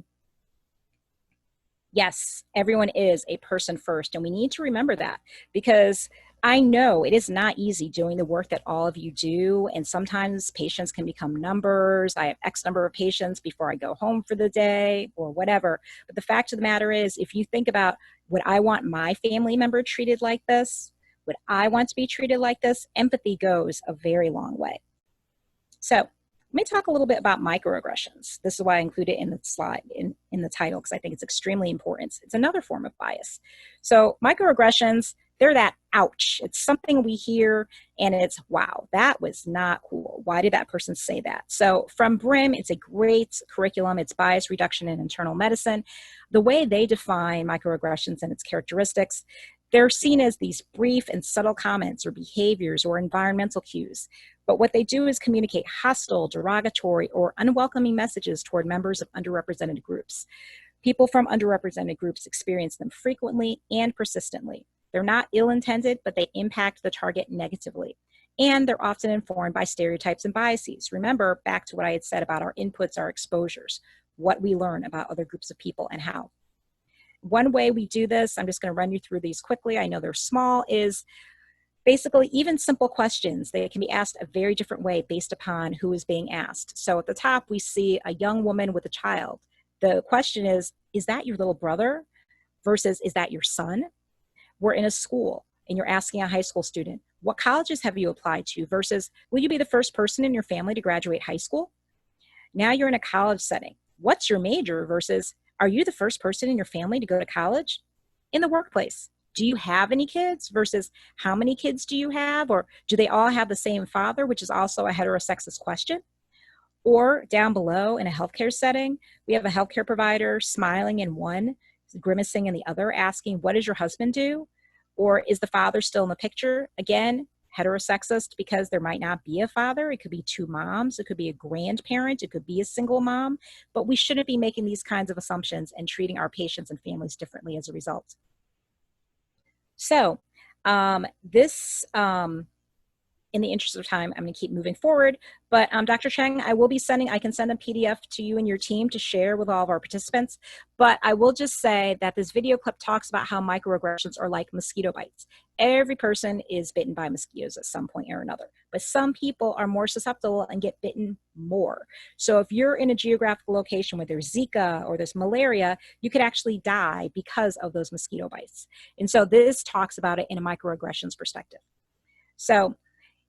Yes, everyone is a person first, and we need to remember that, because I know it is not easy doing the work that all of you do, and sometimes patients can become numbers. I have X number of patients before I go home for the day or whatever. But the fact of the matter is, if you think about, would I want my family member treated like this? Would I want to be treated like this? Empathy goes a very long way. So let me talk a little bit about microaggressions. This is why I include it in the slide, in the title, because I think it's extremely important. It's another form of bias. So microaggressions, they're that ouch. It's something we hear and it's, wow, that was not cool. Why did that person say that? So from BRIM, it's a great curriculum. It's bias reduction in internal medicine. The way they define microaggressions and its characteristics, they're seen as these brief and subtle comments or behaviors or environmental cues. But what they do is communicate hostile, derogatory, or unwelcoming messages toward members of underrepresented groups. People from underrepresented groups experience them frequently and persistently. They're not ill-intended, but they impact the target negatively. And they're often informed by stereotypes and biases. Remember, back to what I had said about our inputs, our exposures, what we learn about other groups of people and how. One way we do this, I'm just going to run you through these quickly, I know they're small, is basically even simple questions. They can be asked a very different way based upon who is being asked. So at the top, we see a young woman with a child. The question is that your little brother? Versus, is that your son? We're in a school and you're asking a high school student, what colleges have you applied to? Versus, will you be the first person in your family to graduate high school? Now you're in a college setting. What's your major? Versus, are you the first person in your family to go to college? In the workplace, do you have any kids? Versus, how many kids do you have? Or do they all have the same father, which is also a heterosexist question? Or down below in a healthcare setting, we have a healthcare provider smiling in one, grimacing in the other, asking, what does your husband do? Or is the father still in the picture? Again, heterosexist, because there might not be a father. It could be two moms. It could be a grandparent. It could be a single mom. But we shouldn't be making these kinds of assumptions and treating our patients and families differently as a result. So in the interest of time, I'm going to keep moving forward. But Dr. Cheng, I can send a PDF to you and your team to share with all of our participants. But I will just say that this video clip talks about how microaggressions are like mosquito bites. Every person is bitten by mosquitoes at some point or another. But some people are more susceptible and get bitten more. So if you're in a geographical location where there's Zika or there's malaria, you could actually die because of those mosquito bites. And so this talks about it in a microaggressions perspective. So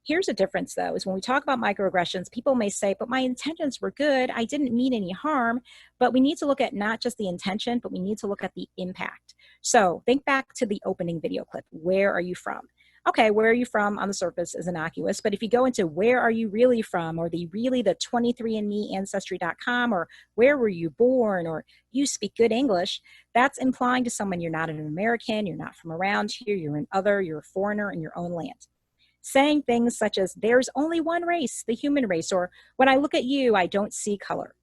here's a difference, though, is when we talk about microaggressions, people may say, but my intentions were good. I didn't mean any harm. But we need to look at not just the intention, but we need to look at the impact. So think back to the opening video clip. Where are you from? Okay, where are you from on the surface is innocuous. But if you go into where are you really from, or the 23andMe Ancestry.com, or where were you born, or you speak good English, that's implying to someone you're not an American, you're not from around here, you're an other, you're a foreigner in your own land. Saying things such as, there's only one race, the human race, or when I look at you, I don't see color.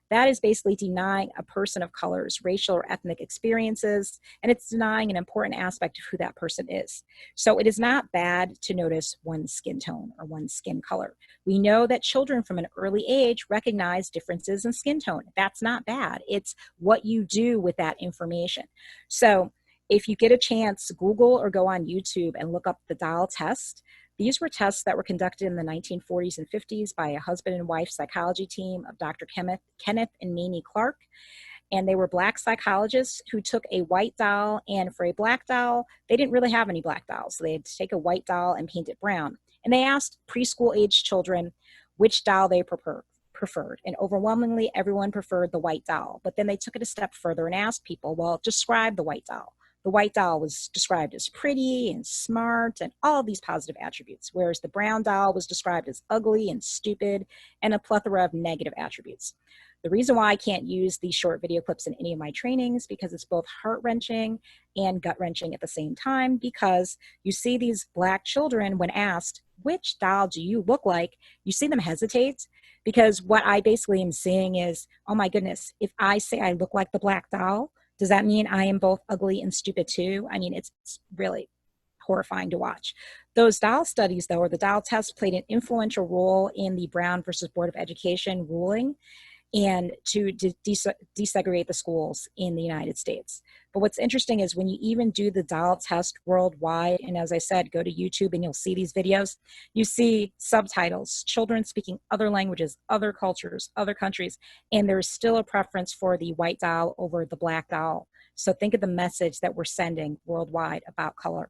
That is basically denying a person of color's racial or ethnic experiences, and it's denying an important aspect of who that person is. So it is not bad to notice one's skin tone or one's skin color. We know that children from an early age recognize differences in skin tone. That's not bad. It's what you do with that information. So if you get a chance, Google or go on YouTube and look up the Dahl test. These were tests that were conducted in the 1940s and 50s by a husband and wife psychology team of Dr. Kenneth and Mamie Clark. And they were Black psychologists who took a white doll, and for a black doll, they didn't really have any black dolls. So they had to take a white doll and paint it brown. And they asked preschool age children which doll they preferred. And overwhelmingly, everyone preferred the white doll. But then they took it a step further and asked people, well, describe the white doll. The white doll was described as pretty and smart and all of these positive attributes, whereas the brown doll was described as ugly and stupid and a plethora of negative attributes. The reason why I can't use these short video clips in any of my trainings, because it's both heart-wrenching and gut-wrenching at the same time, because you see these Black children, when asked, which doll do you look like, you see them hesitate, because what I basically am saying is, oh my goodness, if I say I look like the black doll, does that mean I am both ugly and stupid too? I mean, it's really horrifying to watch. Those Dahl studies, though, or the Dahl test, played an influential role in the Brown versus Board of Education ruling. and to desegregate the schools in the United States. But what's interesting is when you even do the dial test worldwide, and as I said, go to YouTube and you'll see these videos, you see subtitles, children speaking other languages, other cultures, other countries, and there's still a preference for the white dial over the black dial. So think of the message that we're sending worldwide about color.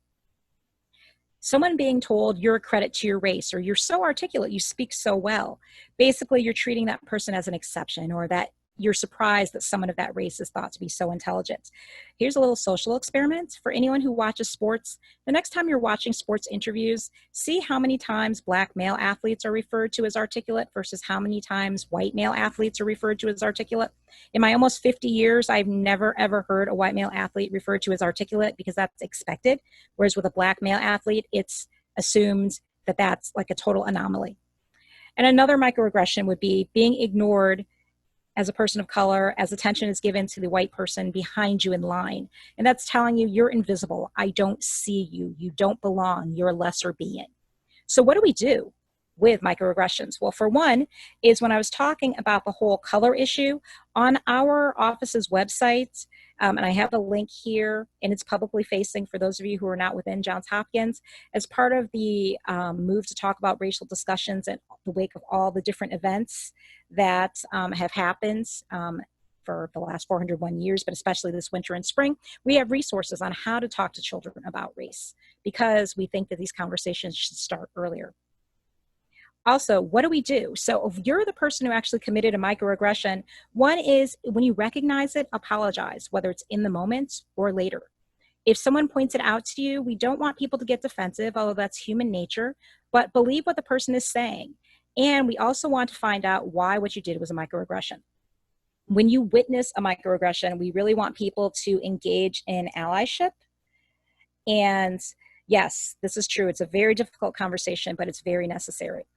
Someone being told you're a credit to your race, or you're so articulate, you speak so well. Basically, you're treating that person as an exception, or that you're surprised that someone of that race is thought to be so intelligent. Here's a little social experiment for anyone who watches sports. The next time you're watching sports interviews, see how many times black male athletes are referred to as articulate versus how many times white male athletes are referred to as articulate. In my almost 50 years, I've never ever heard a white male athlete referred to as articulate because that's expected. Whereas with a black male athlete, it's assumed that that's like a total anomaly. And another microaggression would be being ignored as a person of color, as attention is given to the white person behind you in line. And that's telling you you're invisible. I don't see you. You don't belong. You're a lesser being. So what do we do with microaggressions? Well, for one, is when I was talking about the whole color issue, on our office's website, and I have a link here, and it's publicly facing for those of you who are not within Johns Hopkins, as part of the move to talk about racial discussions in the wake of all the different events that have happened for the last 401 years, but especially this winter and spring, we have resources on how to talk to children about race, because we think that these conversations should start earlier. Also, what do we do? So if you're the person who actually committed a microaggression, one is when you recognize it, apologize, whether it's in the moment or later. If someone points it out to you, we don't want people to get defensive, although that's human nature, but believe what the person is saying. And we also want to find out why what you did was a microaggression. When you witness a microaggression, we really want people to engage in allyship. And yes, this is true. It's a very difficult conversation, but it's very necessary.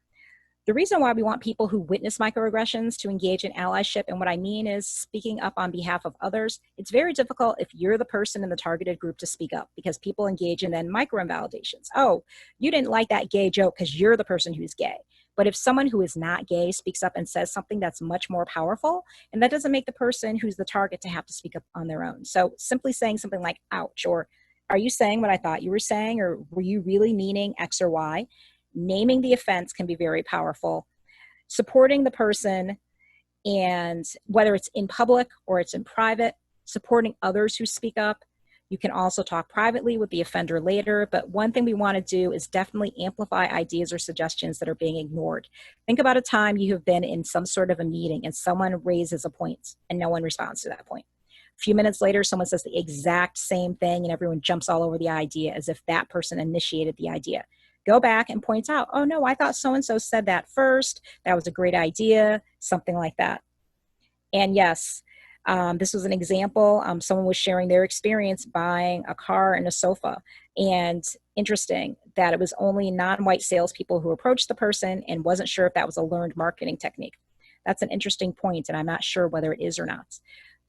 The reason why we want people who witness microaggressions to engage in allyship, and what I mean is speaking up on behalf of others, it's very difficult if you're the person in the targeted group to speak up, because people engage in then micro-invalidations. Oh, you didn't like that gay joke because you're the person who's gay. But if someone who is not gay speaks up and says something that's much more powerful, and that doesn't make the person who's the target to have to speak up on their own. So simply saying something like, ouch, or are you saying what I thought you were saying, or were you really meaning X or Y? Naming the offense can be very powerful. Supporting the person, and whether it's in public or it's in private, supporting others who speak up. You can also talk privately with the offender later, but one thing we want to do is definitely amplify ideas or suggestions that are being ignored. Think about a time you have been in some sort of a meeting and someone raises a point and no one responds to that point. A few minutes later, someone says the exact same thing and everyone jumps all over the idea as if that person initiated the idea. Go back and point out, oh no, I thought so-and-so said that first. That was a great idea, something like that. And yes, this was an example. Someone was sharing their experience buying a car and a sofa. And interesting that it was only non-white salespeople who approached the person and wasn't sure if that was a learned marketing technique. That's an interesting point, and I'm not sure whether it is or not.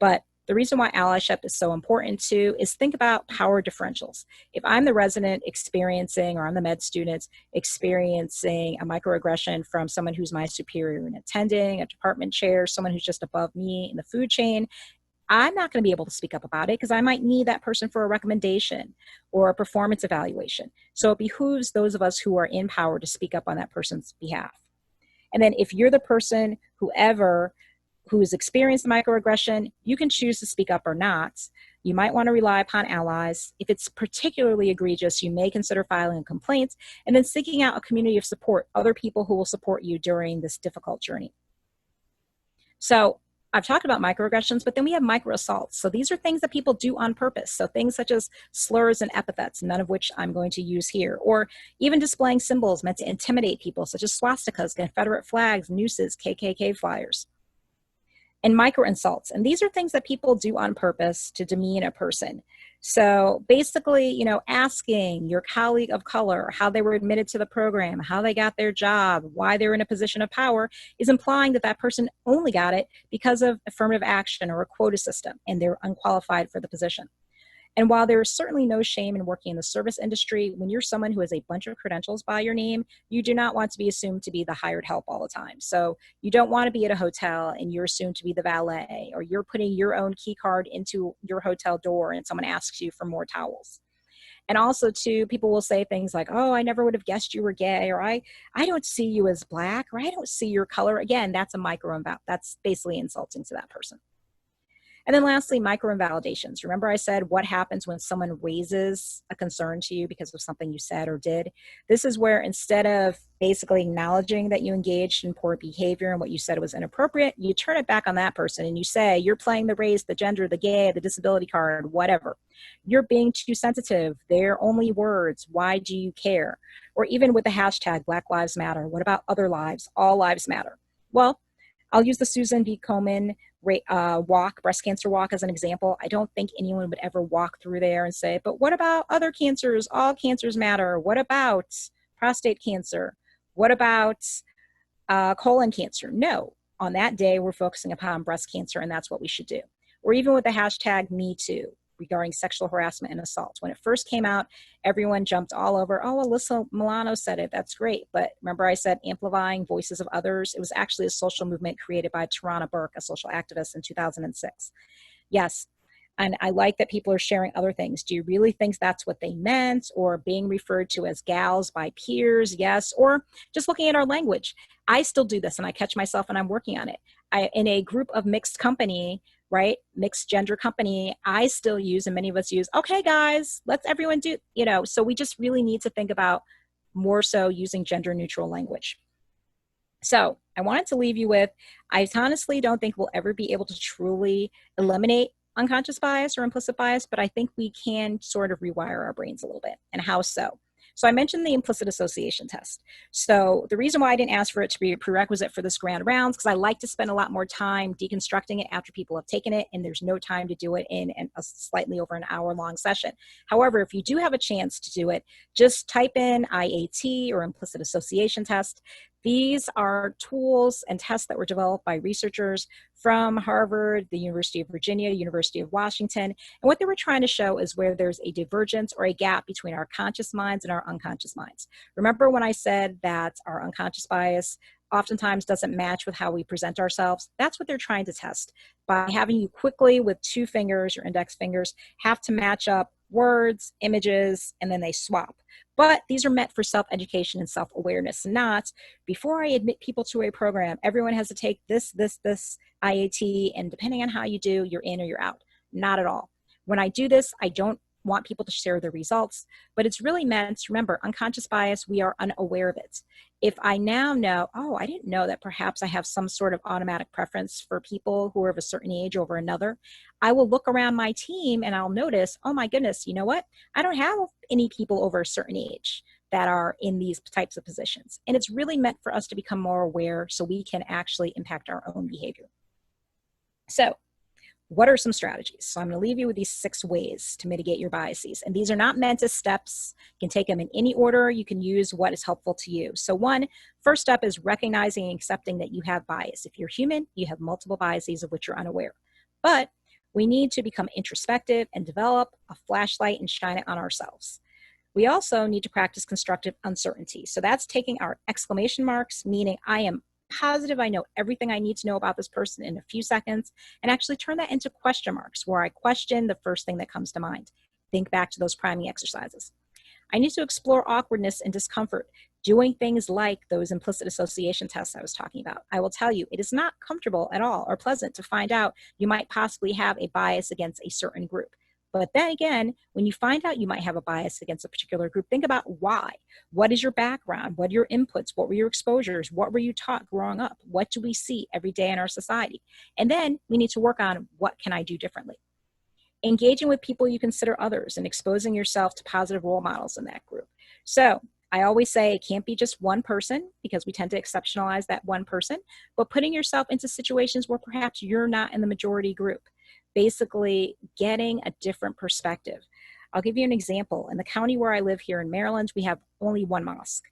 But the reason why allyship is so important too is think about power differentials. If I'm the resident experiencing, or I'm the med student experiencing a microaggression from someone who's my superior in attending, a department chair, someone who's just above me in the food chain, I'm not going to be able to speak up about it because I might need that person for a recommendation or a performance evaluation. So it behooves those of us who are in power to speak up on that person's behalf. And then if you're the person who has experienced microaggression, you can choose to speak up or not. You might want to rely upon allies. If it's particularly egregious, you may consider filing a complaint and then seeking out a community of support, other people who will support you during this difficult journey. So I've talked about microaggressions, but then we have microassaults. So these are things that people do on purpose. So things such as slurs and epithets, none of which I'm going to use here, or even displaying symbols meant to intimidate people, such as swastikas, Confederate flags, nooses, KKK flyers. And micro-insults. And these are things that people do on purpose to demean a person. So basically, asking your colleague of color how they were admitted to the program, how they got their job, why they're in a position of power, is implying that that person only got it because of affirmative action or a quota system, and they're unqualified for the position. And while there is certainly no shame in working in the service industry, when you're someone who has a bunch of credentials by your name, you do not want to be assumed to be the hired help all the time. So you don't want to be at a hotel and you're assumed to be the valet, or you're putting your own key card into your hotel door and someone asks you for more towels. And also too, people will say things like, oh, I never would have guessed you were gay, or I don't see you as black, or I don't see your color. Again, that's a that's basically insulting to that person. And then lastly, micro-invalidations. Remember I said what happens when someone raises a concern to you because of something you said or did? This is where instead of basically acknowledging that you engaged in poor behavior and what you said was inappropriate, you turn it back on that person and you say, you're playing the race, the gender, the gay, the disability card, whatever. You're being too sensitive. They're only words. Why do you care? Or even with the hashtag Black Lives Matter, what about other lives? All lives matter. Well, I'll use the Susan B. Komen breast cancer walk as an example. I don't think anyone would ever walk through there and say, but what about other cancers? All cancers matter. What about prostate cancer? What about colon cancer? No. On that day, we're focusing upon breast cancer, and that's what we should do. Or even with the hashtag #MeToo regarding sexual harassment and assault. When it first came out, everyone jumped all over, oh, Alyssa Milano said it, that's great. But remember I said amplifying voices of others? It was actually a social movement created by Tarana Burke, a social activist in 2006. Yes, and I like that people are sharing other things. Do you really think that's what they meant? Or being referred to as gals by peers? Yes. Or just looking at our language. I still do this and I catch myself and I'm working on it. In a group of mixed company, right? Mixed gender company, I still use, and many of us use, okay, guys, let's everyone do, so we just really need to think about more so using gender neutral language. So I wanted to leave you with, I honestly don't think we'll ever be able to truly eliminate unconscious bias or implicit bias, but I think we can sort of rewire our brains a little bit. And how so? So I mentioned the implicit association test. So the reason why I didn't ask for it to be a prerequisite for this grand rounds, because I like to spend a lot more time deconstructing it after people have taken it, and there's no time to do it in a slightly over an hour-long session. However, if you do have a chance to do it, just type in IAT or implicit association test. These are tools and tests that were developed by researchers from Harvard, the University of Virginia, University of Washington. And what they were trying to show is where there's a divergence or a gap between our conscious minds and our unconscious minds. Remember when I said that our unconscious bias oftentimes doesn't match with how we present ourselves? That's what they're trying to test by having you quickly with 2 fingers, your index fingers, have to match up words, images, and then they swap. But these are meant for self-education and self-awareness, not before I admit people to a program, everyone has to take this IAT, and depending on how you do, you're in or you're out. Not at all. When I do this, I don't want people to share the results, but it's really meant, remember, unconscious bias, we are unaware of it. If I now know, oh, I didn't know that perhaps I have some sort of automatic preference for people who are of a certain age over another, I will look around my team and I'll notice, oh my goodness, you know what? I don't have any people over a certain age that are in these types of positions. And it's really meant for us to become more aware so we can actually impact our own behavior. So, what are some strategies? So I'm going to leave you with these 6 ways to mitigate your biases. And these are not meant as steps. You can take them in any order. You can use what is helpful to you. So first step is recognizing and accepting that you have bias. If you're human, you have multiple biases of which you're unaware. But we need to become introspective and develop a flashlight and shine it on ourselves. We also need to practice constructive uncertainty. So that's taking our exclamation marks, meaning I am positive I know everything I need to know about this person in a few seconds, and actually turn that into question marks where I question the first thing that comes to mind. Think back to those priming exercises. I need to explore awkwardness and discomfort, doing things like those implicit association tests I was talking about. I will tell you, it is not comfortable at all or pleasant to find out you might possibly have a bias against a certain group. But then again, when you find out you might have a bias against a particular group, think about why. What is your background? What are your inputs? What were your exposures? What were you taught growing up? What do we see every day in our society? And then we need to work on what can I do differently? Engaging with people you consider others and exposing yourself to positive role models in that group. So I always say it can't be just one person because we tend to exceptionalize that one person, but putting yourself into situations where perhaps you're not in the majority group. Basically getting a different perspective. I'll give you an example. In the county where I live here in Maryland, we have only one mosque.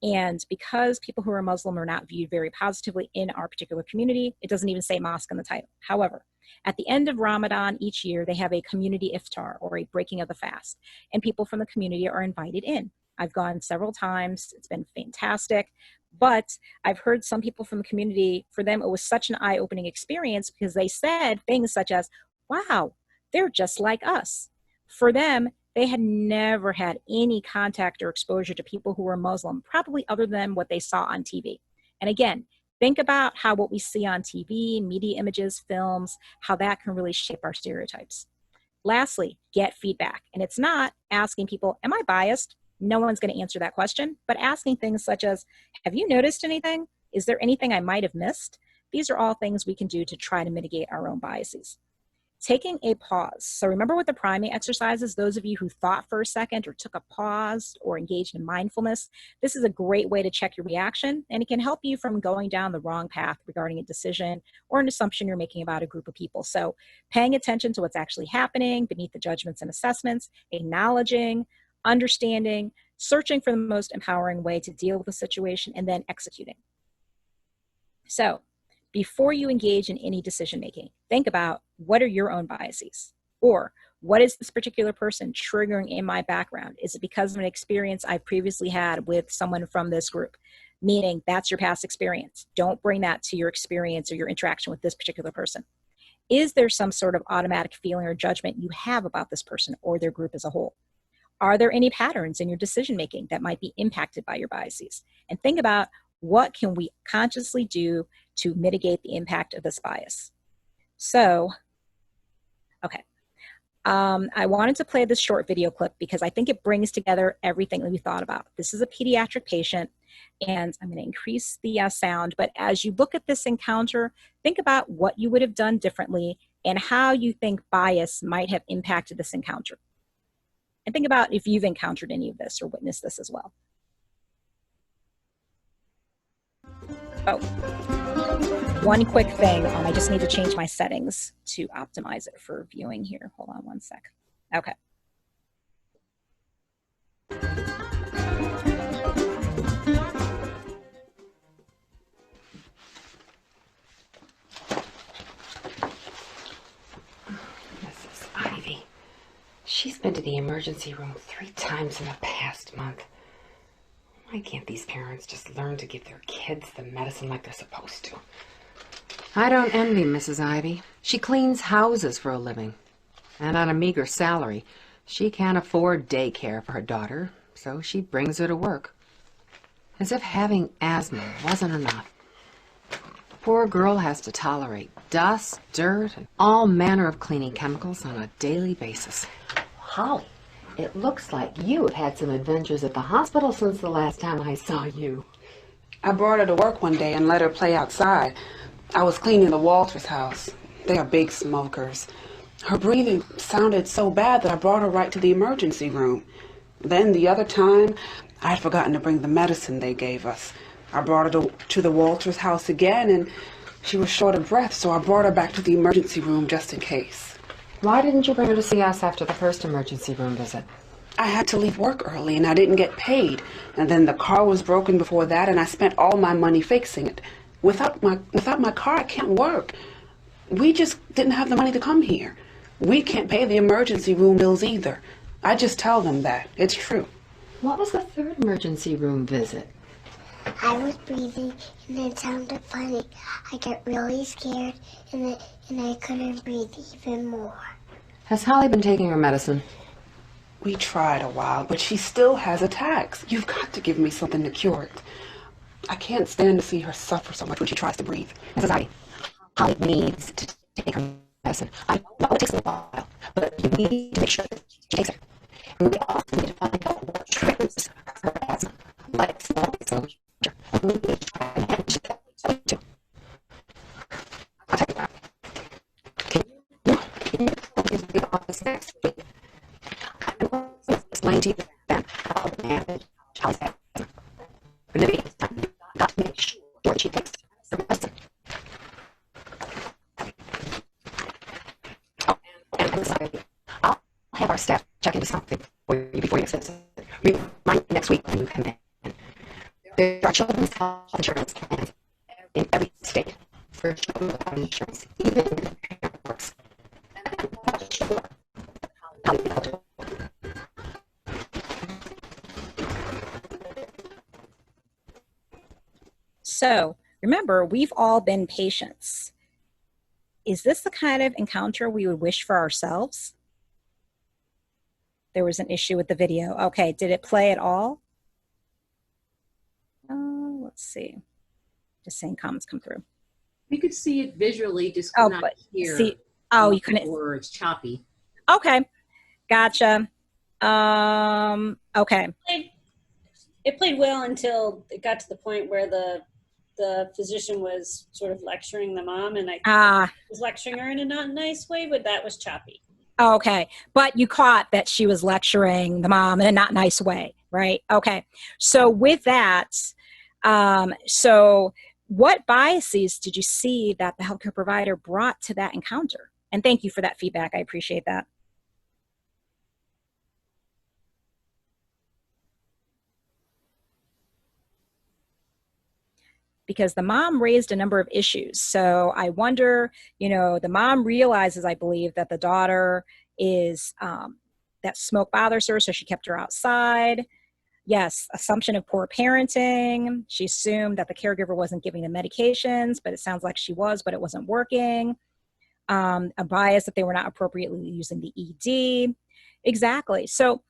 And because people who are Muslim are not viewed very positively in our particular community, it doesn't even say mosque in the title. However, At the end of Ramadan each year, they have a community iftar, or a breaking of the fast, and people from the community are invited in. I've gone several times. It's been fantastic. But I've heard some people from the community, for them, it was such an eye-opening experience because they said things such as, wow, they're just like us. For them, they had never had any contact or exposure to people who were Muslim, probably other than what they saw on TV. And again, think about how what we see on TV, media images, films, how that can really shape our stereotypes. Lastly, get feedback. And it's not asking people, am I biased? No one's going to answer that question, but asking things such as, have you noticed anything? Is there anything I might have missed? These are all things we can do to try to mitigate our own biases. Taking a pause. So remember with the priming exercises, those of you who thought for a second or took a pause or engaged in mindfulness, this is a great way to check your reaction, and it can help you from going down the wrong path regarding a decision or an assumption you're making about a group of people. So paying attention to what's actually happening beneath the judgments and assessments, acknowledging, understanding, searching for the most empowering way to deal with the situation, and then executing. So before you engage in any decision making, think about, what are your own biases? Or what is this particular person triggering in my background? Is it because of an experience I've previously had with someone from this group? Meaning that's your past experience. Don't bring that to your experience or your interaction with this particular person. Is there some sort of automatic feeling or judgment you have about this person or their group as a whole? Are there any patterns in your decision making that might be impacted by your biases? And think about, what can we consciously do to mitigate the impact of this bias? So, okay. I wanted to play this short video clip because I think it brings together everything that we thought about. This is a pediatric patient, and I'm going to increase the sound, but as you look at this encounter, think about what you would have done differently and how you think bias might have impacted this encounter. And think about if you've encountered any of this or witnessed this as well. Oh, one quick thing. I just need to change my settings to optimize it for viewing here. Hold on one sec. Okay. Mrs. Ivy. She's been to the emergency room 3 times in the past month. Why can't these parents just learn to give their kids the medicine like they're supposed to? I don't envy Mrs. Ivy. She cleans houses for a living. And on a meager salary, she can't afford daycare for her daughter, so she brings her to work. As if having asthma wasn't enough. The poor girl has to tolerate dust, dirt, and all manner of cleaning chemicals on a daily basis. Holly, it looks like you have had some adventures at the hospital since the last time I saw you. I brought her to work one day and let her play outside. I was cleaning the Walters house. They are big smokers. Her breathing sounded so bad that I brought her right to the emergency room. Then the other time, I had forgotten to bring the medicine they gave us. I brought her to the Walters house again, and she was short of breath, so I brought her back to the emergency room just in case. Why didn't you bring her to see us after the first emergency room visit? I had to leave work early and I didn't get paid. And then the car was broken before that and I spent all my money fixing it. Without my car, I can't work. We just didn't have the money to come here. We can't pay the emergency room bills either. I just tell them that. It's true. What was the third emergency room visit? I was breathing and it sounded funny. I got really scared and I couldn't breathe even more. Has Holly been taking her medicine? We tried a while, but she still has attacks. You've got to give me something to cure it. I can't stand to see her suffer so much when she tries to breathe. Mrs. Ivy, Holly needs to take her medicine. I know it takes a little while, but you need to make sure that she takes it. And we also need to find out what triggers her asthma, like smoke exposure. And we need to try and manage that too. I'll tell you that. Can you come into the office next week? I will explain to you then how to manage Holly's asthma. In the meantime, you've got to make sure that she takes her medicine. Oh, and I'm sorry. I'll have our staff check into something for you before you accept it. Remind me next week when you come in. There are children's health insurance plans in every state for children without insurance, even if works. I'm not sure how we felt. So remember, we've all been patients. Is this the kind of encounter we would wish for ourselves? There was an issue with the video. Okay, did it play at all? Let's see. Just saying comments come through. We could see it visually, just could not hear. See, oh, you couldn't. Or it's choppy. Okay, gotcha. Okay. It played well until it got to the point where the physician was sort of lecturing the mom, and I was lecturing her in a not nice way, but that was choppy. Okay, but you caught that she was lecturing the mom in a not nice way, right? Okay, so with that, so what biases did you see that the healthcare provider brought to that encounter? And thank you for that feedback. I appreciate that. Because the mom raised a number of issues. So I wonder, you know, the mom realizes, I believe, that the daughter is, that smoke bothers her, so she kept her outside. Yes, assumption of poor parenting. She assumed that the caregiver wasn't giving the medications, but it sounds like she was, but it wasn't working. A bias that they were not appropriately using the ED. Exactly. So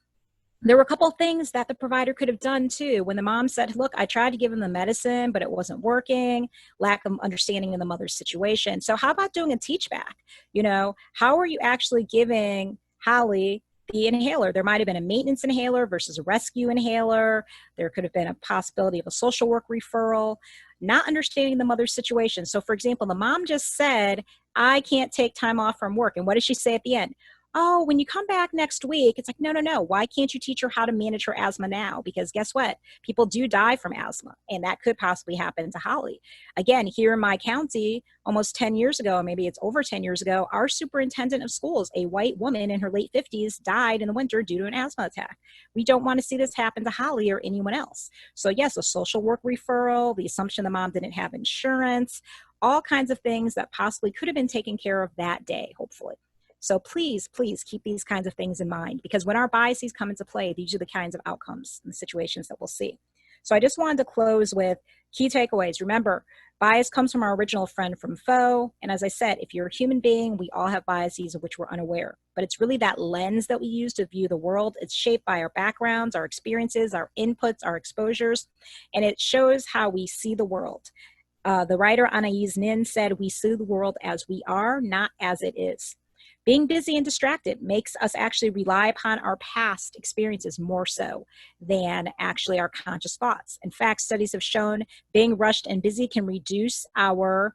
there were a couple of things that the provider could have done too. When the mom said, look, I tried to give him the medicine, but it wasn't working, lack of understanding in the mother's situation. So how about doing a teach back? You know, how are you actually giving Holly the inhaler? There might have been a maintenance inhaler versus a rescue inhaler. There could have been a possibility of a social work referral, not understanding the mother's situation. So for example, the mom just said, I can't take time off from work. And what does she say at the end? Oh, when you come back next week, it's like, no, no, no. Why can't you teach her how to manage her asthma now? Because guess what? People do die from asthma, and that could possibly happen to Holly. Again, here in my county, almost 10 years ago, maybe it's over 10 years ago, our superintendent of schools, a white woman in her late 50s, died in the winter due to an asthma attack. We don't want to see this happen to Holly or anyone else. So yes, a social work referral, the assumption the mom didn't have insurance, all kinds of things that possibly could have been taken care of that day, hopefully. So please, please keep these kinds of things in mind, because when our biases come into play, these are the kinds of outcomes and situations that we'll see. So I just wanted to close with key takeaways. Remember, bias comes from our original friend from foe. And as I said, if you're a human being, we all have biases of which we're unaware. But it's really that lens that we use to view the world. It's shaped by our backgrounds, our experiences, our inputs, our exposures, and it shows how we see the world. The writer Anais Nin said, we see the world as we are, not as it is. Being busy and distracted makes us actually rely upon our past experiences more so than actually our conscious thoughts. In fact, studies have shown being rushed and busy can reduce our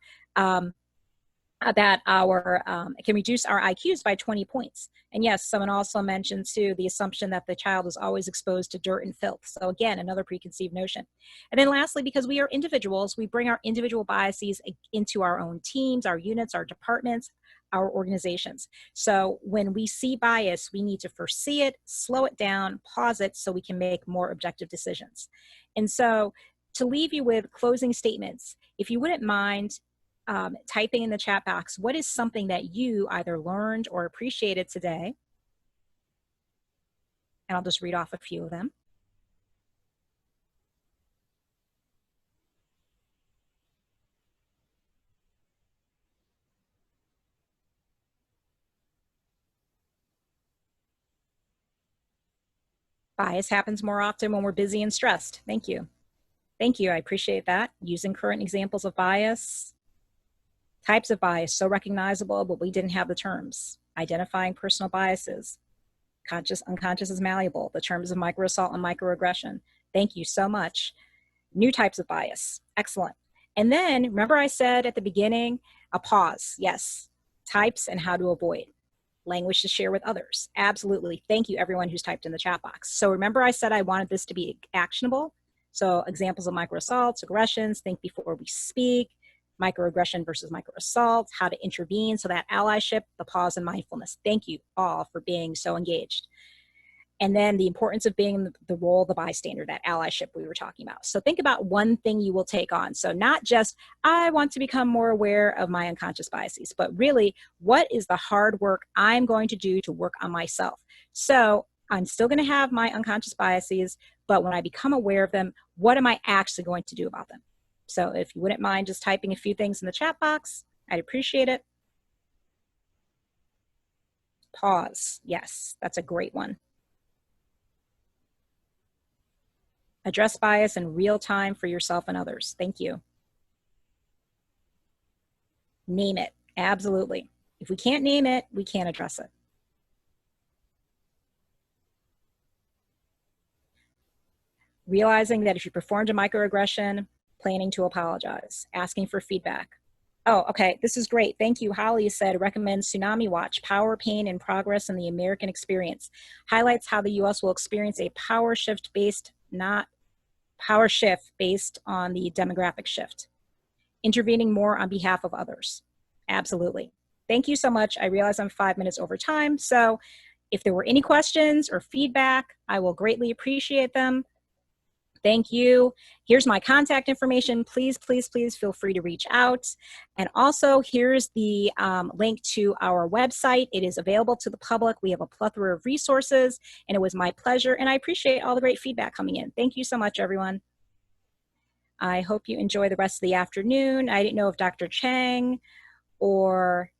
it can reduce our IQs by 20 points. And yes, someone also mentioned too the assumption that the child is always exposed to dirt and filth. So again, another preconceived notion. And then lastly, because we are individuals, we bring our individual biases into our own teams, our units, our departments, our organizations. So when we see bias, we need to first see it, slow it down, pause it so we can make more objective decisions. And so to leave you with closing statements, if you wouldn't mind typing in the chat box, what is something that you either learned or appreciated today? And I'll just read off a few of them. Bias happens more often when we're busy and stressed. Thank you. Thank you, I appreciate that. Using current examples of bias. Types of bias, so recognizable, but we didn't have the terms. Identifying personal biases. Conscious, unconscious is malleable. The terms of microassault and microaggression. Thank you so much. New types of bias. Excellent. And then, remember I said at the beginning, a pause. Yes. Types and how to avoid. Language to share with others. Absolutely. Thank you, everyone who's typed in the chat box. So remember I said I wanted this to be actionable. So examples of microassaults, aggressions, think before we speak, microaggression versus microassault, how to intervene. So that allyship, the pause and mindfulness. Thank you all for being so engaged. And then the importance of being the role of the bystander, that allyship we were talking about. So think about one thing you will take on. So not just, I want to become more aware of my unconscious biases, but really, what is the hard work I'm going to do to work on myself? So I'm still going to have my unconscious biases, but when I become aware of them, what am I actually going to do about them? So if you wouldn't mind just typing a few things in the chat box, I'd appreciate it. Pause. Yes, that's a great one. Address bias in real time for yourself and others. Thank you. Name it. Absolutely. If we can't name it, we can't address it. Realizing that if you performed a microaggression, planning to apologize, asking for feedback. Oh, okay, this is great. Thank you. Holly said, recommend Tsunami Watch, Power, Pain, and Progress in the American Experience. Highlights how the U.S. will experience a power shift based on the demographic shift. Intervening more on behalf of others. Absolutely. Thank you so much. I realize I'm 5 minutes over time, so if there were any questions or feedback, I will greatly appreciate them. Thank you. Here's my contact information. Please, please, please feel free to reach out. And also, here's the link to our website. It is available to the public. We have a plethora of resources, and it was my pleasure. And I appreciate all the great feedback coming in. Thank you so much, everyone. I hope you enjoy the rest of the afternoon. I didn't know if Dr. Chang or